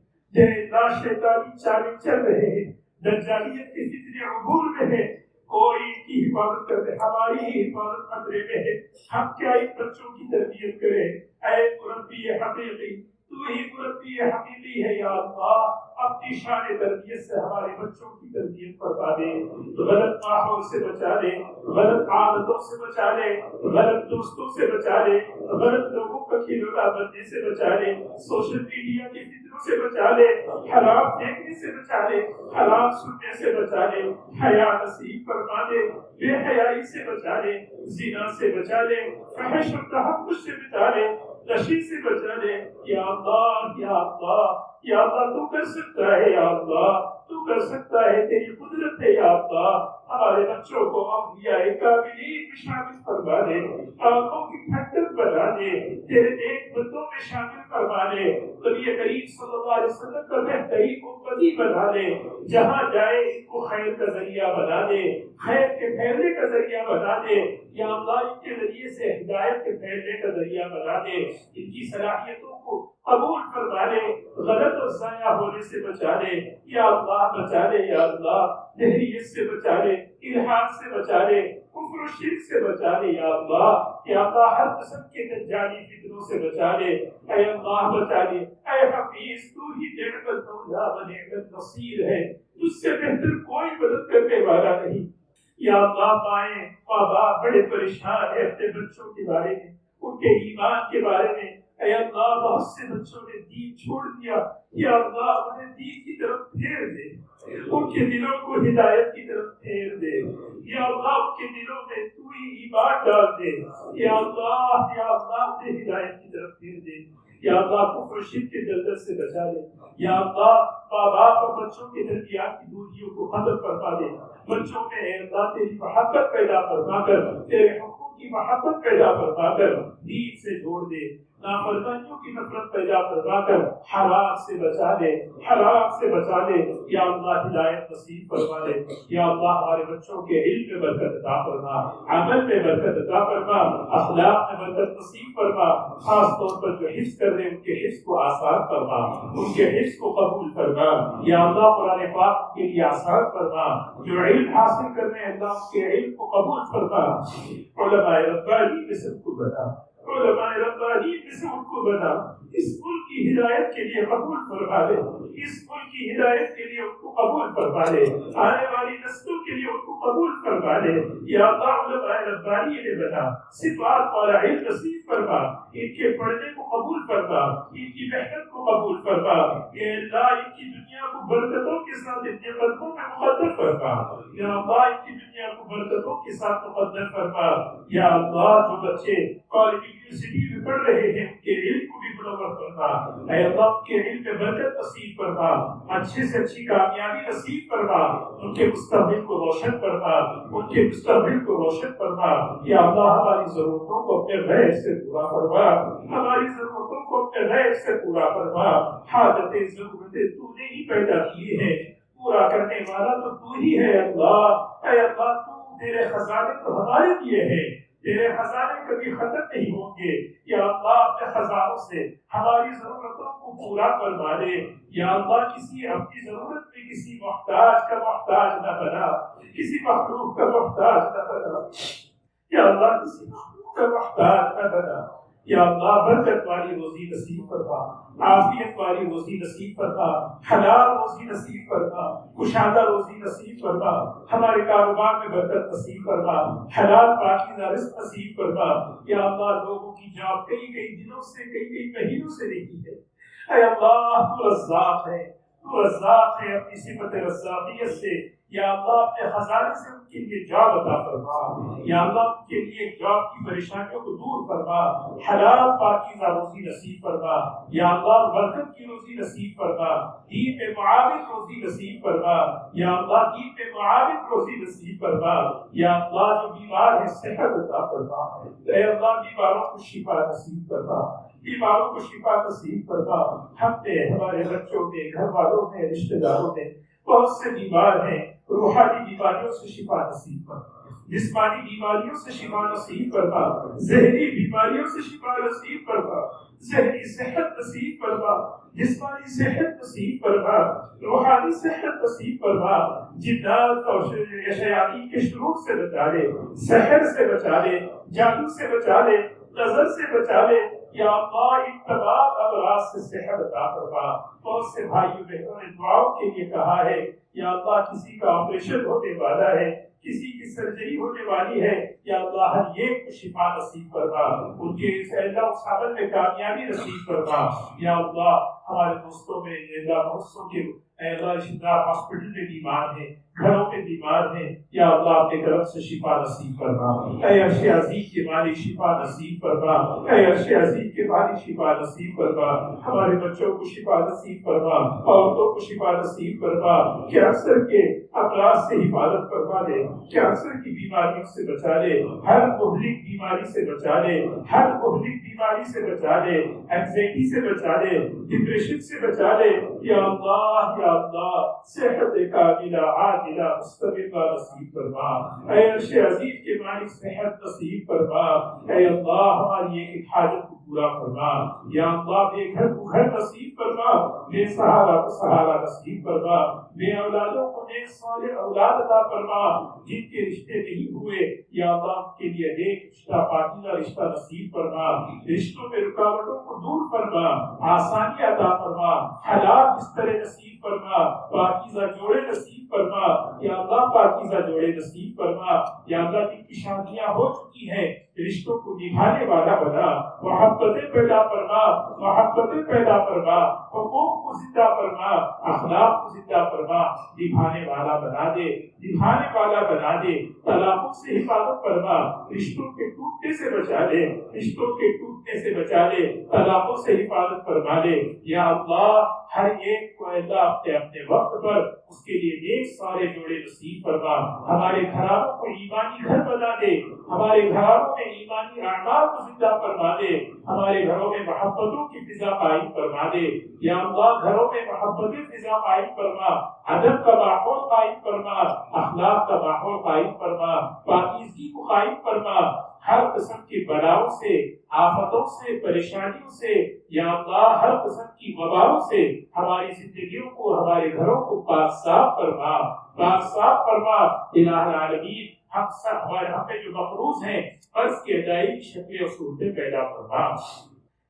شیطانی چالیں چل رہے ہیں، دجالیت کے فتنے عبور میں ہے، کوئی ان کی حفاظت کرتے، ہماری ہی حفاظت خطرے میں ہے۔ ہم کیا ان بچوں کی تربیت کریں؟ اے مربی حقیقی، تو ہی مربی حقیقی ہے۔ یا اللہ اپنی شان تربیت سے ہمارے بچوں کی تربیت فرما دے، غلط ماحول سے بچا لے، غلط عادتوں سے بچا لے، غلط دوستوں سے بچا لے، غلط لوگوں کا کھلونا بننے سے بچا لے، سوشل میڈیا کے فتنوں سے بچا لے، حرام دیکھنے سے بچا لے، حرام سننے سے بچا لے، حیا نصیب فرما دے، بے حیائی سے بچا لے، زنا سے بچا لے، فحش و تحفظ سے بچا لے، نشے سے بچا لے۔ یا اللہ تو کر سکتا ہے۔ یا اللہ تو کر سکتا ہے، تیری قدرت ہے۔ یا اللہ ہمارے بچوں کو اولیاء کاملین میں شامل فرما دے، آنکھوں کی ٹھنڈک بنا دے، تیرے نیک بندوں میں شامل فرما دے، نبی کریم صلی اللہ علیہ وسلم کا بہترین امتی بنا دے، جہاں جائے ان کو خیر کا ذریعہ بنا دے، خیر کے پھیلنے کا ذریعہ بنا دے۔ یا اللہ ان کے ذریعے سے ہدایت کے پھیلنے کا ذریعہ بنا دے، ان کی صلاحیتوں کو قبول فرما لے، غلط اور ضائع ہونے سے بچا لے۔ یا اللہ بچا لے۔ یا اللہ دہریت سے بچا لے، الحاد سے بچا لے، کفر و شرک سے بچا لے۔ یا اللہ ہر قسم کے دجالی فتنوں سے بچا لے۔ اے اللہ بچا لے۔ اے حفیظ تو ہی نعمت المولا و نعمت النصیر ہے، تجھ سے بہتر کوئی مدد کرنے والا نہیں۔ یا اللہ مائیں ماں باپ بڑے پریشان ہیں اپنے بچوں کے بارے میں، ان کے ایمان کے بارے میں۔ اے اللہ بہت سے بچوں نے دین چھوڑ دیا، یا اللہ انہیں دین کی طرف پھیر دے، ان کے دلوں کو ہدایت کی طرف پھیر دے۔ یا اللہ ان کے دلوں میں تو بھی ایمان ڈال دے یا اللہ، یا اللہ انہیں ہدایت کی طرف پھیر دے یا اللہ، کفر و شرک کے دلدل سے بچا لے یا اللہ، ماں باپ اور بچوں کے درمیان کی دوریوں کو ختم فرما دے، بچوں میں اے اللہ تیری محبت پیدا فرما کر، تیرے حکم کی محبت پیدا فرما کر دین سے جوڑ دے، نافرمانیوں کی نفرت پیدا فرما کر حرام سے بچا لے، حرام سے بچا لے یا اللہ، ہدایت نصیب فرما دے یا اللہ، ہمارے بچوں کے علم میں برکت عطا فرما، عمل میں برکت عطا فرما، اخلاق میں برکت نصیب فرما، خاص طور پر جو حفظ کر رہے ہیں ان کے حفظ کو آسان فرما، ان کے حفظ کو قبول فرما یا اللہ، قرآن پاک کے لیے آسان فرما، جو علم حاصل کر رہے ہیں اللہ ان کے علم کو قبول فرما، علماء ربانی میں سب کو بنا، علماء ربانی میں سے ان کو بنا، اس ملک کی ہدایت کے لیے قبول فرما لے، اس ملک کی ہدایت کے لیے ان کو قبول فرما لے، آنے والی نسلوں کے لیے ان کو قبول فرما لے یا اللہ، علماء ربانی نے بنا، صفات والا علم نصیب فرما، ان کے پڑھنے کو قبول فرما، ان کی محنت کو قبول فرما یا اللہ، ان کی دنیا کو برکتوں کے ساتھ اپنے قدموں میں مقدر فرما یا اللہ، ان کی دنیا کو برکتوں کے ساتھ مقدر فرما یا اللہ، جو بچے کالج یونیورسٹی میں پڑھ رہے ہیں ان کے علم کو بھی منور فرما اے اللہ، ان کے علم میں برکت نصیب فرما، اچھے سے اچھی کامیابی نصیب فرما، ان کے مستقبل کو روشن فرما، ان کے مستقبل کو روشن فرما یا اللہ، ہماری ضرورتوں کو اپنے غیب سے پورا فرما، ہماری ضرورتوں کو اپنے غیب سے پورا فرما، حاجتیں ضرورتیں تو نے ہی پیدا کی ہیں، پورا کرنے والا تو تو ہی ہے اللہ، اے اللہ، تو تیرے خزانے تو ہمارے لیے ہیں، تیرے خزانے کبھی ختم نہیں ہوں گے یا اللہ، اپنے خزانوں سے ہماری ضرورتوں کو پورا فرما دے یا اللہ، کسی اپنی ضرورت میں کسی محتاج کا محتاج نہ بنا، کسی مخلوق کا محتاج نہ بنا یا اللہ، کسی مخلوق کا محتاج نہ بنا یا اللہ، برکت والی روزی نصیب فرما، عافیت والی روزی نصیب فرما، حلال روزی نصیب فرما، کشادہ روزی نصیب فرما، ہمارے کاروبار میں برکت نصیب فرما، حلال پاکیزہ رزق نصیب فرما یا اللہ، لوگوں کی جاب کئی دنوں سے کئی مہینوں سے نہیں ہے، اے اللہ، تو رزاق ہے، تو رزاق ہے، اپنی صفت رزاقیت سے یا اللہ، اپنے خزانے سے ان کے لیے جاب عطا فرما یا اللہ، ان کے لیے جاب کی پریشانیوں کو دور فرما، حلال پاکیزہ روزی نصیب فرما یا اللہ، برکت کی روزی نصیب فرما، دین میں معاون روزی نصیب فرما یا اللہ، دین میں معاون روزی نصیب فرما یا اللہ، جو بیمار ہے صحت عطا فرما، اے اللہ، بیماروں کو شفا نصیب فرما، بیماروں کو شفا نصیب فرما، ہم نے، ہمارے بچوں نے، گھر والوں نے، رشتہ داروں نے بہت سے بیمار ہیں، روحانی بیماریوں سے شفا نصیب فرما، جسمانی بیماریوں سے شفا نصیب فرما، ذہنی بیماریوں سے شفا نصیب فرما، ذہنی صحت نصیب فرما، جسمانی صحت نصیب فرما، روحانی صحت نصیب فرما، جنات اور شیاطین کے شرور سے بچا لے، سحر سے بچا لے، جادو سے بچا لے، نظر سے بچا لے یا اللہ، ان تمام امراض سے صحت عطا فرما۔ بہت سے بھائیوں بہنوں نے دعاؤں کے لیے کہا ہے یا اللہ، کسی کا آپریشن ہونے والا ہے، کسی کی سرجری ہونے والی ہے یا اللہ، ہر ایک کو شفا نصیب فرما، ان کے اس عمل میں کامیابی نصیب فرما یا اللہ، ہمارے دوستوں میں بہت سو کے اے اللہ رشتہ دار ہاسپٹل میں بیمار ہیں، گھروں میں بیمار ہیں یا اللہ، اپنے طرف سے شفا نصیب فرما، اے عرش عظیم کے مالک شفا نصیب فرما، اے عرش عظیم کے مالک شفا نصیب فرما، ہمارے بچوں کو شفا نصیب فرما، عورتوں کو شفا نصیب فرما، کینسر کے امراض سے حفاظت فرما دے، کینسر کی بیماریوں سے بچا لے، ہر مہلک بیماری سے بچا لے، ہر مہلک بیماری سے بچا لے، اینگزائٹی سے بچا لے، ڈپریشن سے بچا لے یا اللہ، یا اللہ، صحت کاملہ عاجلہ مستمرہ نصیب فرما، اے عرش عظیم کے مالک صحت نصیب فرما، اے اللہ، ہماری ایک حاجت کو پورا فرما یا اللہ، بے گھر کو گھر نصیب فرما، بے سہارا کو سہارا نصیب فرما، بے اولادوں کو نیک صالح اولاد عطا فرما، جن کے رشتے نہیں ہوئے یا اللہ، ان کے لیے نیک رشتہ پاکیزہ رشتہ نصیب فرما، رشتوں میں رکاوٹوں کو دور فرما، آسانی عطا فرما، حلال بستر نصیب فرما، پاکیزہ جوڑے نصیب فرما یا اللہ، پاکیزہ جوڑے نصیب فرما یا اللہ، جن کی شادیاں ہو چکی ہیں رشتوں کو نبھانے والا بنا، محبتیں پیدا فرما، محبتیں پیدا فرما، حقوق کو زندہ فرما، اخلاق کو زندہ فرما، نبھانے والا بنا دے، نبھانے والا بنا دے، طلاقوں سے حفاظت فرما، رشتوں کے ٹوٹنے سے بچا لے، رشتوں کے ٹوٹنے سے بچا لے، طلاقوں سے حفاظت فرما لے۔ یا اللہ ہر ایک کو اللہ اپنے اپنے وقت پر اس کے لیے نیک سارے جوڑے نصیب فرما، ہمارے گھرانوں کو ایمانی گھر بنا دے، ہمارے گھرانوں میں ایمانی اعمال کو زندہ فرما دے، ہمارے گھروں میں محبتوں کی فضا قائم فرما دے۔ یا اللہ گھروں میں محبتیں فضا قائم فرما، ادب کا ماحول قائم فرما، اخلاق کا ماحول قائم فرما، پاکیزگی کو قائم فرما، ہر قسم کی بلاؤں سے، آفتوں سے، پریشانیوں سے، یا اللہ ہر قسم کی وباؤں سے ہماری زندگیوں کو، ہمارے گھروں کو پاک صاف فرما، پاک صاف فرما۔ الہ العالمین ہم میں جو مقروض ہیں قرض کی ادائیگی کی شکلیں اور صورتیں پیدا فرما۔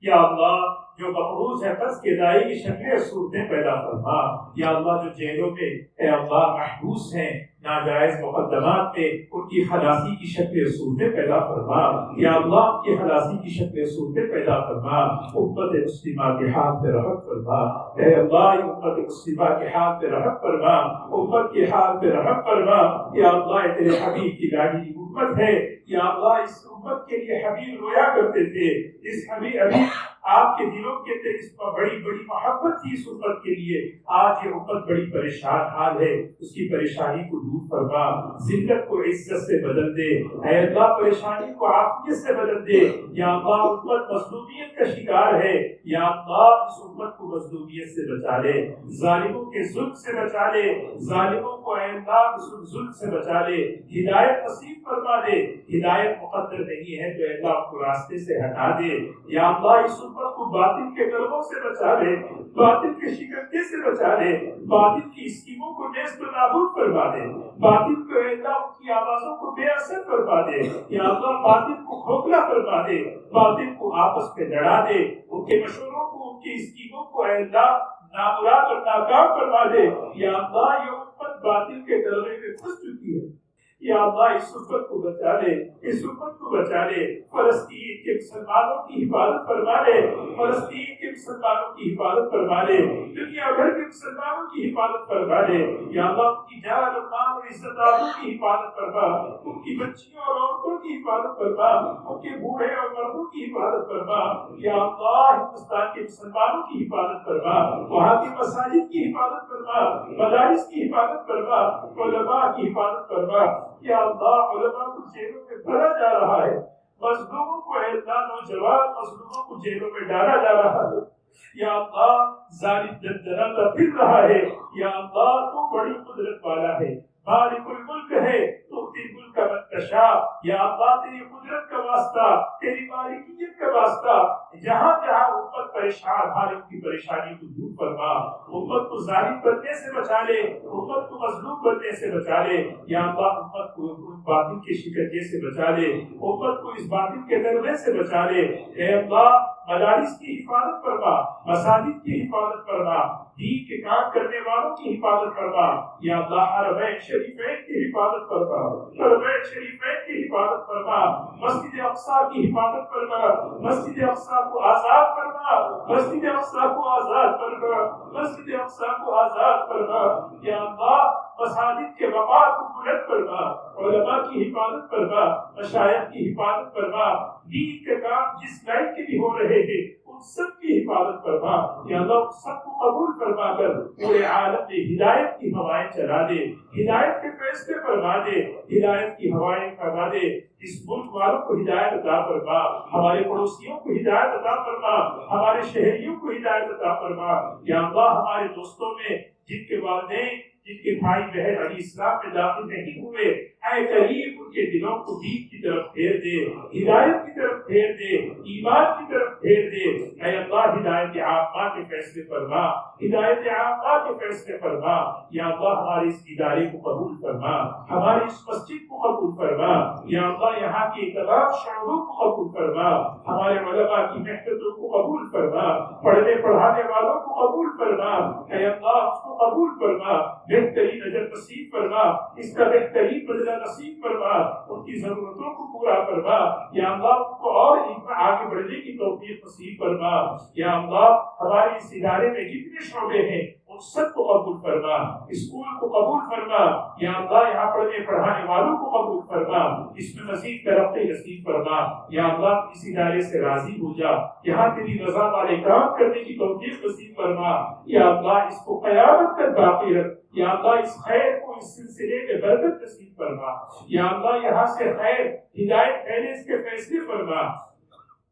یا اللہ جو مقروض ہے قرض کی ادائیگی کی شکلیں اور صورتیں پیدا فرما۔ یا اللہ جو جیلوں میں اے اللہ محبوس ہیں ناجائز مقدمات میں، ان کی خلاصی کی شکل صورتیں پیدا فرما۔ یا اللہ ان کی خلاصی کی شکل صورتیں پیدا فرما۔ امت مسلمہ کے حال پہ رحم فرما، اے اللہ امت مسلمہ کے حال پہ رحم فرما، امت کے حال پہ رحم فرما۔ یا اللہ تیرے حبیب کی لاڈلی امت ہے، یا اللہ اس امت کے لیے حبیب رویا کرتے تھے، اس حبیب آپ کے دلوں کے اندر اس پر بڑی بڑی محبت تھی اس امت کے لیے۔ آج یہ امت بڑی پریشان حال ہے، اس کی پریشانی کو دور فرما، ذلت کو عزت سے بدل دے، اے اللہ پریشانی کو عافیت سے بدل دے۔ یا اللہ امت مظلومیت کا شکار ہے، یا اللہ اس امت کو مظلومیت سے بچا لے، ظالموں کے ظلم سے بچا لے، ظالموں کو اے اللہ ظلم سے بچا لے، ہدایت نصیب فرما دے۔ ہدایت مقدر نہیں ہے تو اے اللہ کو راستے سے ہٹا دے۔ یا اللہ اس امت کو باطل کے غلبوں سے بچا لے، باطل کے شکنجے سے بچا لے، باطل کی اسکیموں کو نیست و نابود فرما دے، باطل کو اے اللہ ان کی آوازوں کو بے اثر فرما دے۔ یا اللہ باطل کو کھوکھلا فرما دے، باطل کو آپس میں لڑا دے، ان کے مشوروں کو، ان کی اسکیموں کو اے اللہ نامراد اور ناکام فرما دے۔ یا اللہ یہ امت باطل کے غلبے میں پھنس چکی ہے، یا اللہ اس امت کو بچا لے، اس امت کو بچا لے۔ فلسطین کے مسلمانوں کی حفاظت فرما لے، فلسطین کے مسلمانوں کی حفاظت فرما لے، دنیا بھر کے مسلمانوں کی حفاظت فرما لے۔ یا اللہ ان کی جان اور مال اور عزت آبرو کی حفاظت فرما، ان کی بچیوں اور عورتوں کی حفاظت فرما، ان کے بوڑھے اور مردوں کی حفاظت فرما۔ یا اللہ ہندوستان کے مسلمانوں کی حفاظت فرما، وہاں کی مساجد کی حفاظت فرما، مدارس کی حفاظت فرما، علماء کی حفاظت فرما۔ یا اللہ علماء کو جیلوں میں بھرا جا رہا ہے، مظلوموں کو اے اللہ نوجوان مظلوموں کو جیلوں میں ڈالا جا رہا ہے۔ یا اللہ ظالم دندناتا پھر رہا ہے۔ یا اللہ تو بڑی قدرت والا ہے، مالک الملک ہے، تو تیری ملک کا من تشاء۔ یا اللہ تیری قدرت کا واسطہ، تیری مالکیت کا واسطہ، جہاں جہاں امت پریشان حال ان کی پریشانی کو دور فرما، امت کو ظالم بننے سے بچا لے، امت کو مظلوم بننے سے بچا لے۔ یا اللہ امت کو باطل کے شکنجے سے بچا لے، امت کو اس باطل کے غلبے سے بچا لے۔ اے اللہ مدارس کی حفاظت فرما، مساجد کی حفاظت فرما، دین کے کام کرنے والوں کی حفاظت فرما۔ یا اللہ حرمین شریفین کی حفاظت فرما، حرمین شریفین کی حفاظت فرما، مسجد اقصی کی حفاظت فرما، مسجد اقصی کو آزاد فرما، مسجد اقصی کو آزاد فرما، مسجد اقصی کو آزاد فرما۔ یا اللہ مساجد کے وقار کو بلند فرما، علماء کی حفاظت فرما، مشائخ کی حفاظت فرما، دین کے کام جس لائن کے بھی ہو رہے ہیں ان سب کی حفاظت فرما۔ یا اللہ سب کو قبول فرما کر پورے عالم میں ہدایت کی ہوائیں چلا دے، ہدایت کے فیصلے فرما دے، ہدایت کی ہوائیں فرما دے۔ اس ملک والوں کو ہدایت عطا فرما، ہمارے پڑوسیوں کو ہدایت عطا فرما، ہمارے شہریوں کو ہدایت عطا فرما۔ یا اللہ ہمارے دوستوں میں جن کے والدین، جن کے بھائی بہن علی اسلام میں داخل نہیں ہوئے، اے کریم ان کے دلوں کو دین کی طرف پھیر دے، ہدایت کی طرف پھیر دے، ایمان کی طرف پھیر دے۔ اے اللہ ہدایت عامہ کے فیصلے فرما، ہدایت عامہ کے فیصلے فرما۔ یا اللہ ہمارے اس ادارے کو قبول فرما، ہماری اس مسجد کو قبول فرما۔ یا اللہ یہاں کی تمام شعبوں کو قبول فرما، ہمارے علماء کی محنتوں کو قبول فرما، پڑھنے پڑھانے والوں کو قبول فرما۔ اے اللہ اس کو قبول فرما، بہترین اجر نصیب فرما، اس کا بہترین بدلہ نصیب فرما، ان کی ضرورتوں کو پورا فرما یا اللہ، ان کو اور ان میں آگے بڑھنے کی توفیق نصیب فرما یا اللہ۔ ہمارے اس ادارے میں جتنے شعبے ہیں ان سب کو قبول فرما، اسکول کو قبول فرما یا اللہ، یہاں پڑھنے پڑھانے والوں کو قبول فرما، اس میں مزید ترقی نصیب فرما یا اللہ۔ اس ادارے سے راضی ہو جا، یہاں تیری رضا والے کام کرنے کی توفیق نصیب فرما یا اللہ۔ اس کو قیامت تک باقی رکھ یا اللہ، اس خیر کو، اس سلسلے میں برکت نصیب فرما یا اللہ۔ یہاں سے خیر ہدایت پھیلے، اس کے فیصلے فرما،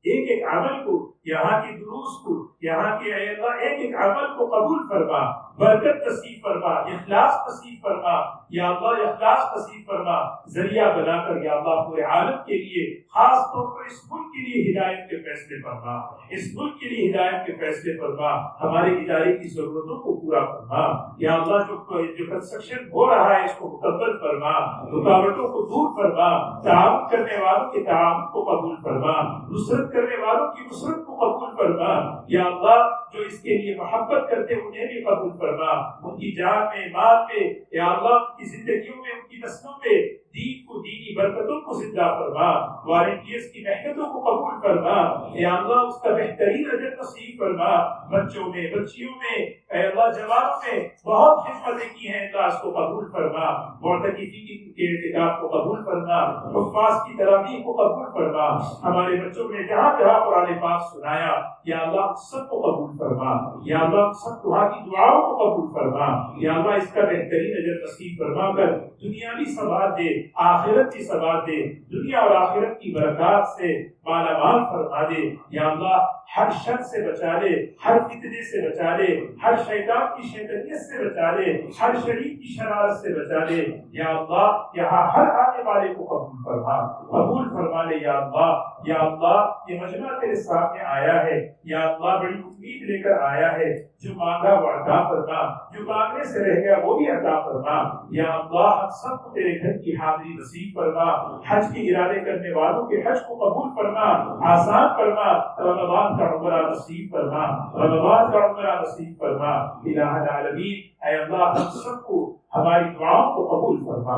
ایک ایک عمل کو، یہاں کی دروس کو، یہاں کے اے اللہ ایک ایک عمل کو قبول فرما، برکت نصیب فرما، اخلاص نصیب فرما یا اللہ، اخلاص نصیب فرما، ذریعہ بنا کر یا اللہ پورے عالم کے لیے، خاص طور پر اس ملک کے لیے ہدایت کے فیصلے فرما، اس ملک کے لیے ہدایت کے فیصلے فرما، ہمارے ادارے کی ضرورتوں کو پورا فرما یا اللہ۔ جو کنسٹرکشن ہو رہا ہے اس کو مکمل فرما، رکاوٹوں کو دور فرما، تعاون کرنے والوں کے تعاون کو قبول فرما، نصرت کرنے والوں کی نصرت کو قبول فرما یا اللہ۔ جو اس کے لیے محبت کرتے انہیں بھی قبول فرما، ان کی جان میں، مال میں یا اللہ، ان کی زندگیوں میں، ان کی نسلوں میں دین کو، دینی برکتوں کو زندہ فرما، والنٹیئرز کی محنتوں کو قبول فرما یا اللہ۔ اس کا بہترین اجر نصیب فرما، بچوں میں، بچیوں میں اے اللہ، جوانوں میں بہت خدمتیں کی ہیں اللہ، اس کو قبول فرما، معتکفین کے اعتکاف کو قبول فرما، حفاظ کی تراویح کو قبول فرما، ہمارے بچوں نے جہاں جہاں قرآن پاک سنایا یا اللہ سب کو قبول فرما یا اللہ، سب دعا کی دعاؤں کو قبول فرما یا اللہ۔ اس کا بہترین اجر نصیب فرما کر دنیا بھی ثواب دے، آخرت کی ثواب دے، دنیا اور آخرت کی برکات سے مالا مال فرما دے یا اللہ۔ ہر شر سے بچا لے، ہر فتنے سے بچا لے، ہر شیطان کی شیطانیت سے بچا لے، ہر شریف کی شرارت سے بچا لے یا اللہ۔ یہاں ہر آنے والے کو قبول فرما، قبول فرما لے یا اللہ یا اللہ۔ یہ مجمع تیرے سامنے آیا ہے یا اللہ، بڑی امید لے کر آیا ہے، جو مانگا وہ عطا فرما، جو مانگنے سے رہ گیا وہ بھی عطا فرما یا اللہ۔ ہم سب کو تیرے گھر کی حاضری نصیب فرما، حج کے ارادے کرنے والوں کے حج کو قبول فرما، آسان فرما، رمضان کا عمرہ نصیب فرما، رمضان کا عمرہ نصیب فرما الہ العالمین۔ اے اللہ، ہم سب کو ہماری دعاؤں کو قبول فرما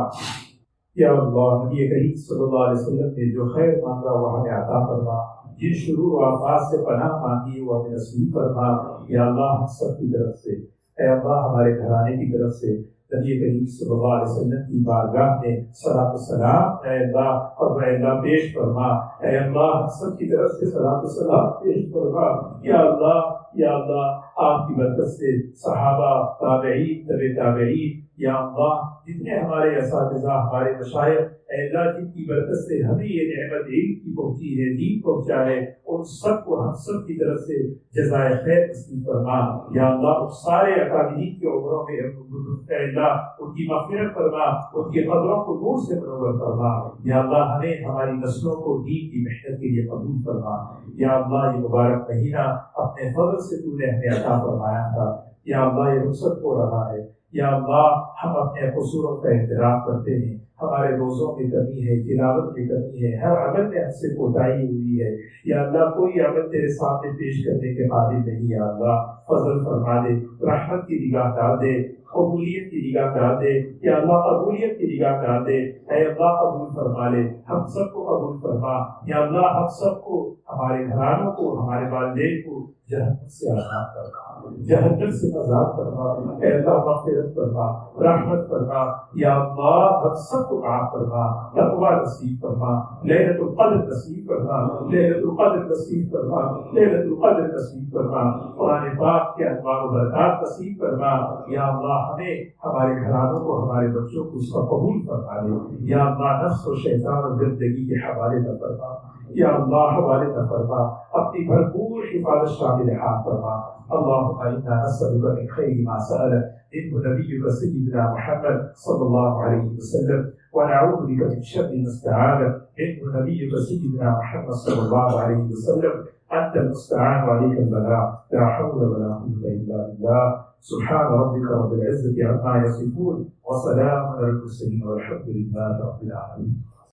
یا اللہ۔ نبی کریم صلی اللہ علیہ وسلم نے جو خیر مانگا وہ ہمیں عطا فرما، جن شرور و آفات سے پناہ مانگی وہ ہمیں نصیب فرما یا اللہ۔ ہم سب کی طرف سے اے اللہ، ہمارے گھرانے کی طرف سے نبی کریم صلی اللہ علیہ وسلم کی بارگاہ میں صلاۃ و سلام اے اللہ اور اے اللہ پیش فرما اے اللہ۔ ہم سب کی طرف سے صلاۃ و سلام پیش فرما یا اللہ یا اللہ۔ آپ کی برکت سے صحابہ، تابعین، تبع تابعین یا اللہ، جتنے ہمارے اساتذہ، ہمارے مشائخ اے اللہ، جن کی برکت سے ہمیں یہ نعمت علم کی پہنچی ہے، دین پہنچا ہے، ان سب کو ہم سب کی طرف سے جزائے خیر نصیب فرما یا اللہ۔ ان سارے اکابرین کے عمروں میں اے اللہ ان کی مغفرت فرما، ان کی قبروں کو نور سے منور فرما یا اللہ۔ ہمیں، ہماری نسلوں کو دین کی محنت کے لیے قبول فرما یا اللہ۔ یہ مبارک مہینہ اپنے فضل سے تو نے ہمیں عطا فرمایا تھا یا اللہ، یہ رخصت ہو رہا ہے یا اللہ۔ ہم اپنے قصوروں کا اعتراف کرتے ہیں، ہمارے روزوں میں کمی ہے، تلاوت میں کمی ہے، ہر عمل میں ہم سے کوتاہی ہوئی ہے یا اللہ۔ کوئی عمل تیرے سامنے پیش کرنے کے قابل نہیں یا اللہ۔ فضل فرما دے، رحمت کی نگاہ ڈال دے، قبولیت کی نگاہ ڈال دے یا اللہ، قبولیت کی نگاہ ڈال دے اے اللہ۔ قبول فرما لے، ہم سب کو قبول فرما یا اللہ۔ ہم سب کو، ہمارے گھرانوں کو، ہمارے والدین کو جہنم سے آزاد فرما، جہنم سے آزاد فرما اے اللہ۔ مغفرت فرما، رحمت فرما یا اللہ۔ ہم سب کو معاف فرما، تقویٰ نصیب فرما، لیلۃ القدر نصیب فرما، لیلۃ القدر نصیب فرما، لیلۃ القدر نصیب فرما۔ قرآن پاک کے انوار و برکات نصیب فرما یا اللہ۔ ہمیں، ہمارے گھرانوں کو، ہمارے بچوں کو اس کا قبول فرما لے یا اللہ۔ نفس و شیطان اور گندگی کے حوالے نہ فرما یا اللہ، حوالے نہ فرما، اپنی بھرپور حفاظت شامل حال فرما۔ اللهم إنا نسألك من خير ما سأل منه نبيك سيدنا محمد صلى الله عليه وسلم، ونعوذ بك من شر ما استعاذ منه نبيك سيدنا محمد صلى الله عليه وسلم، أنت المستعان وعليك البلاغ، لا حول ولا قوة إلا بالله۔ سبحان ربك رب العزة عما يصفون، وسلام على المرسلين، والحمد لله رب العالمين۔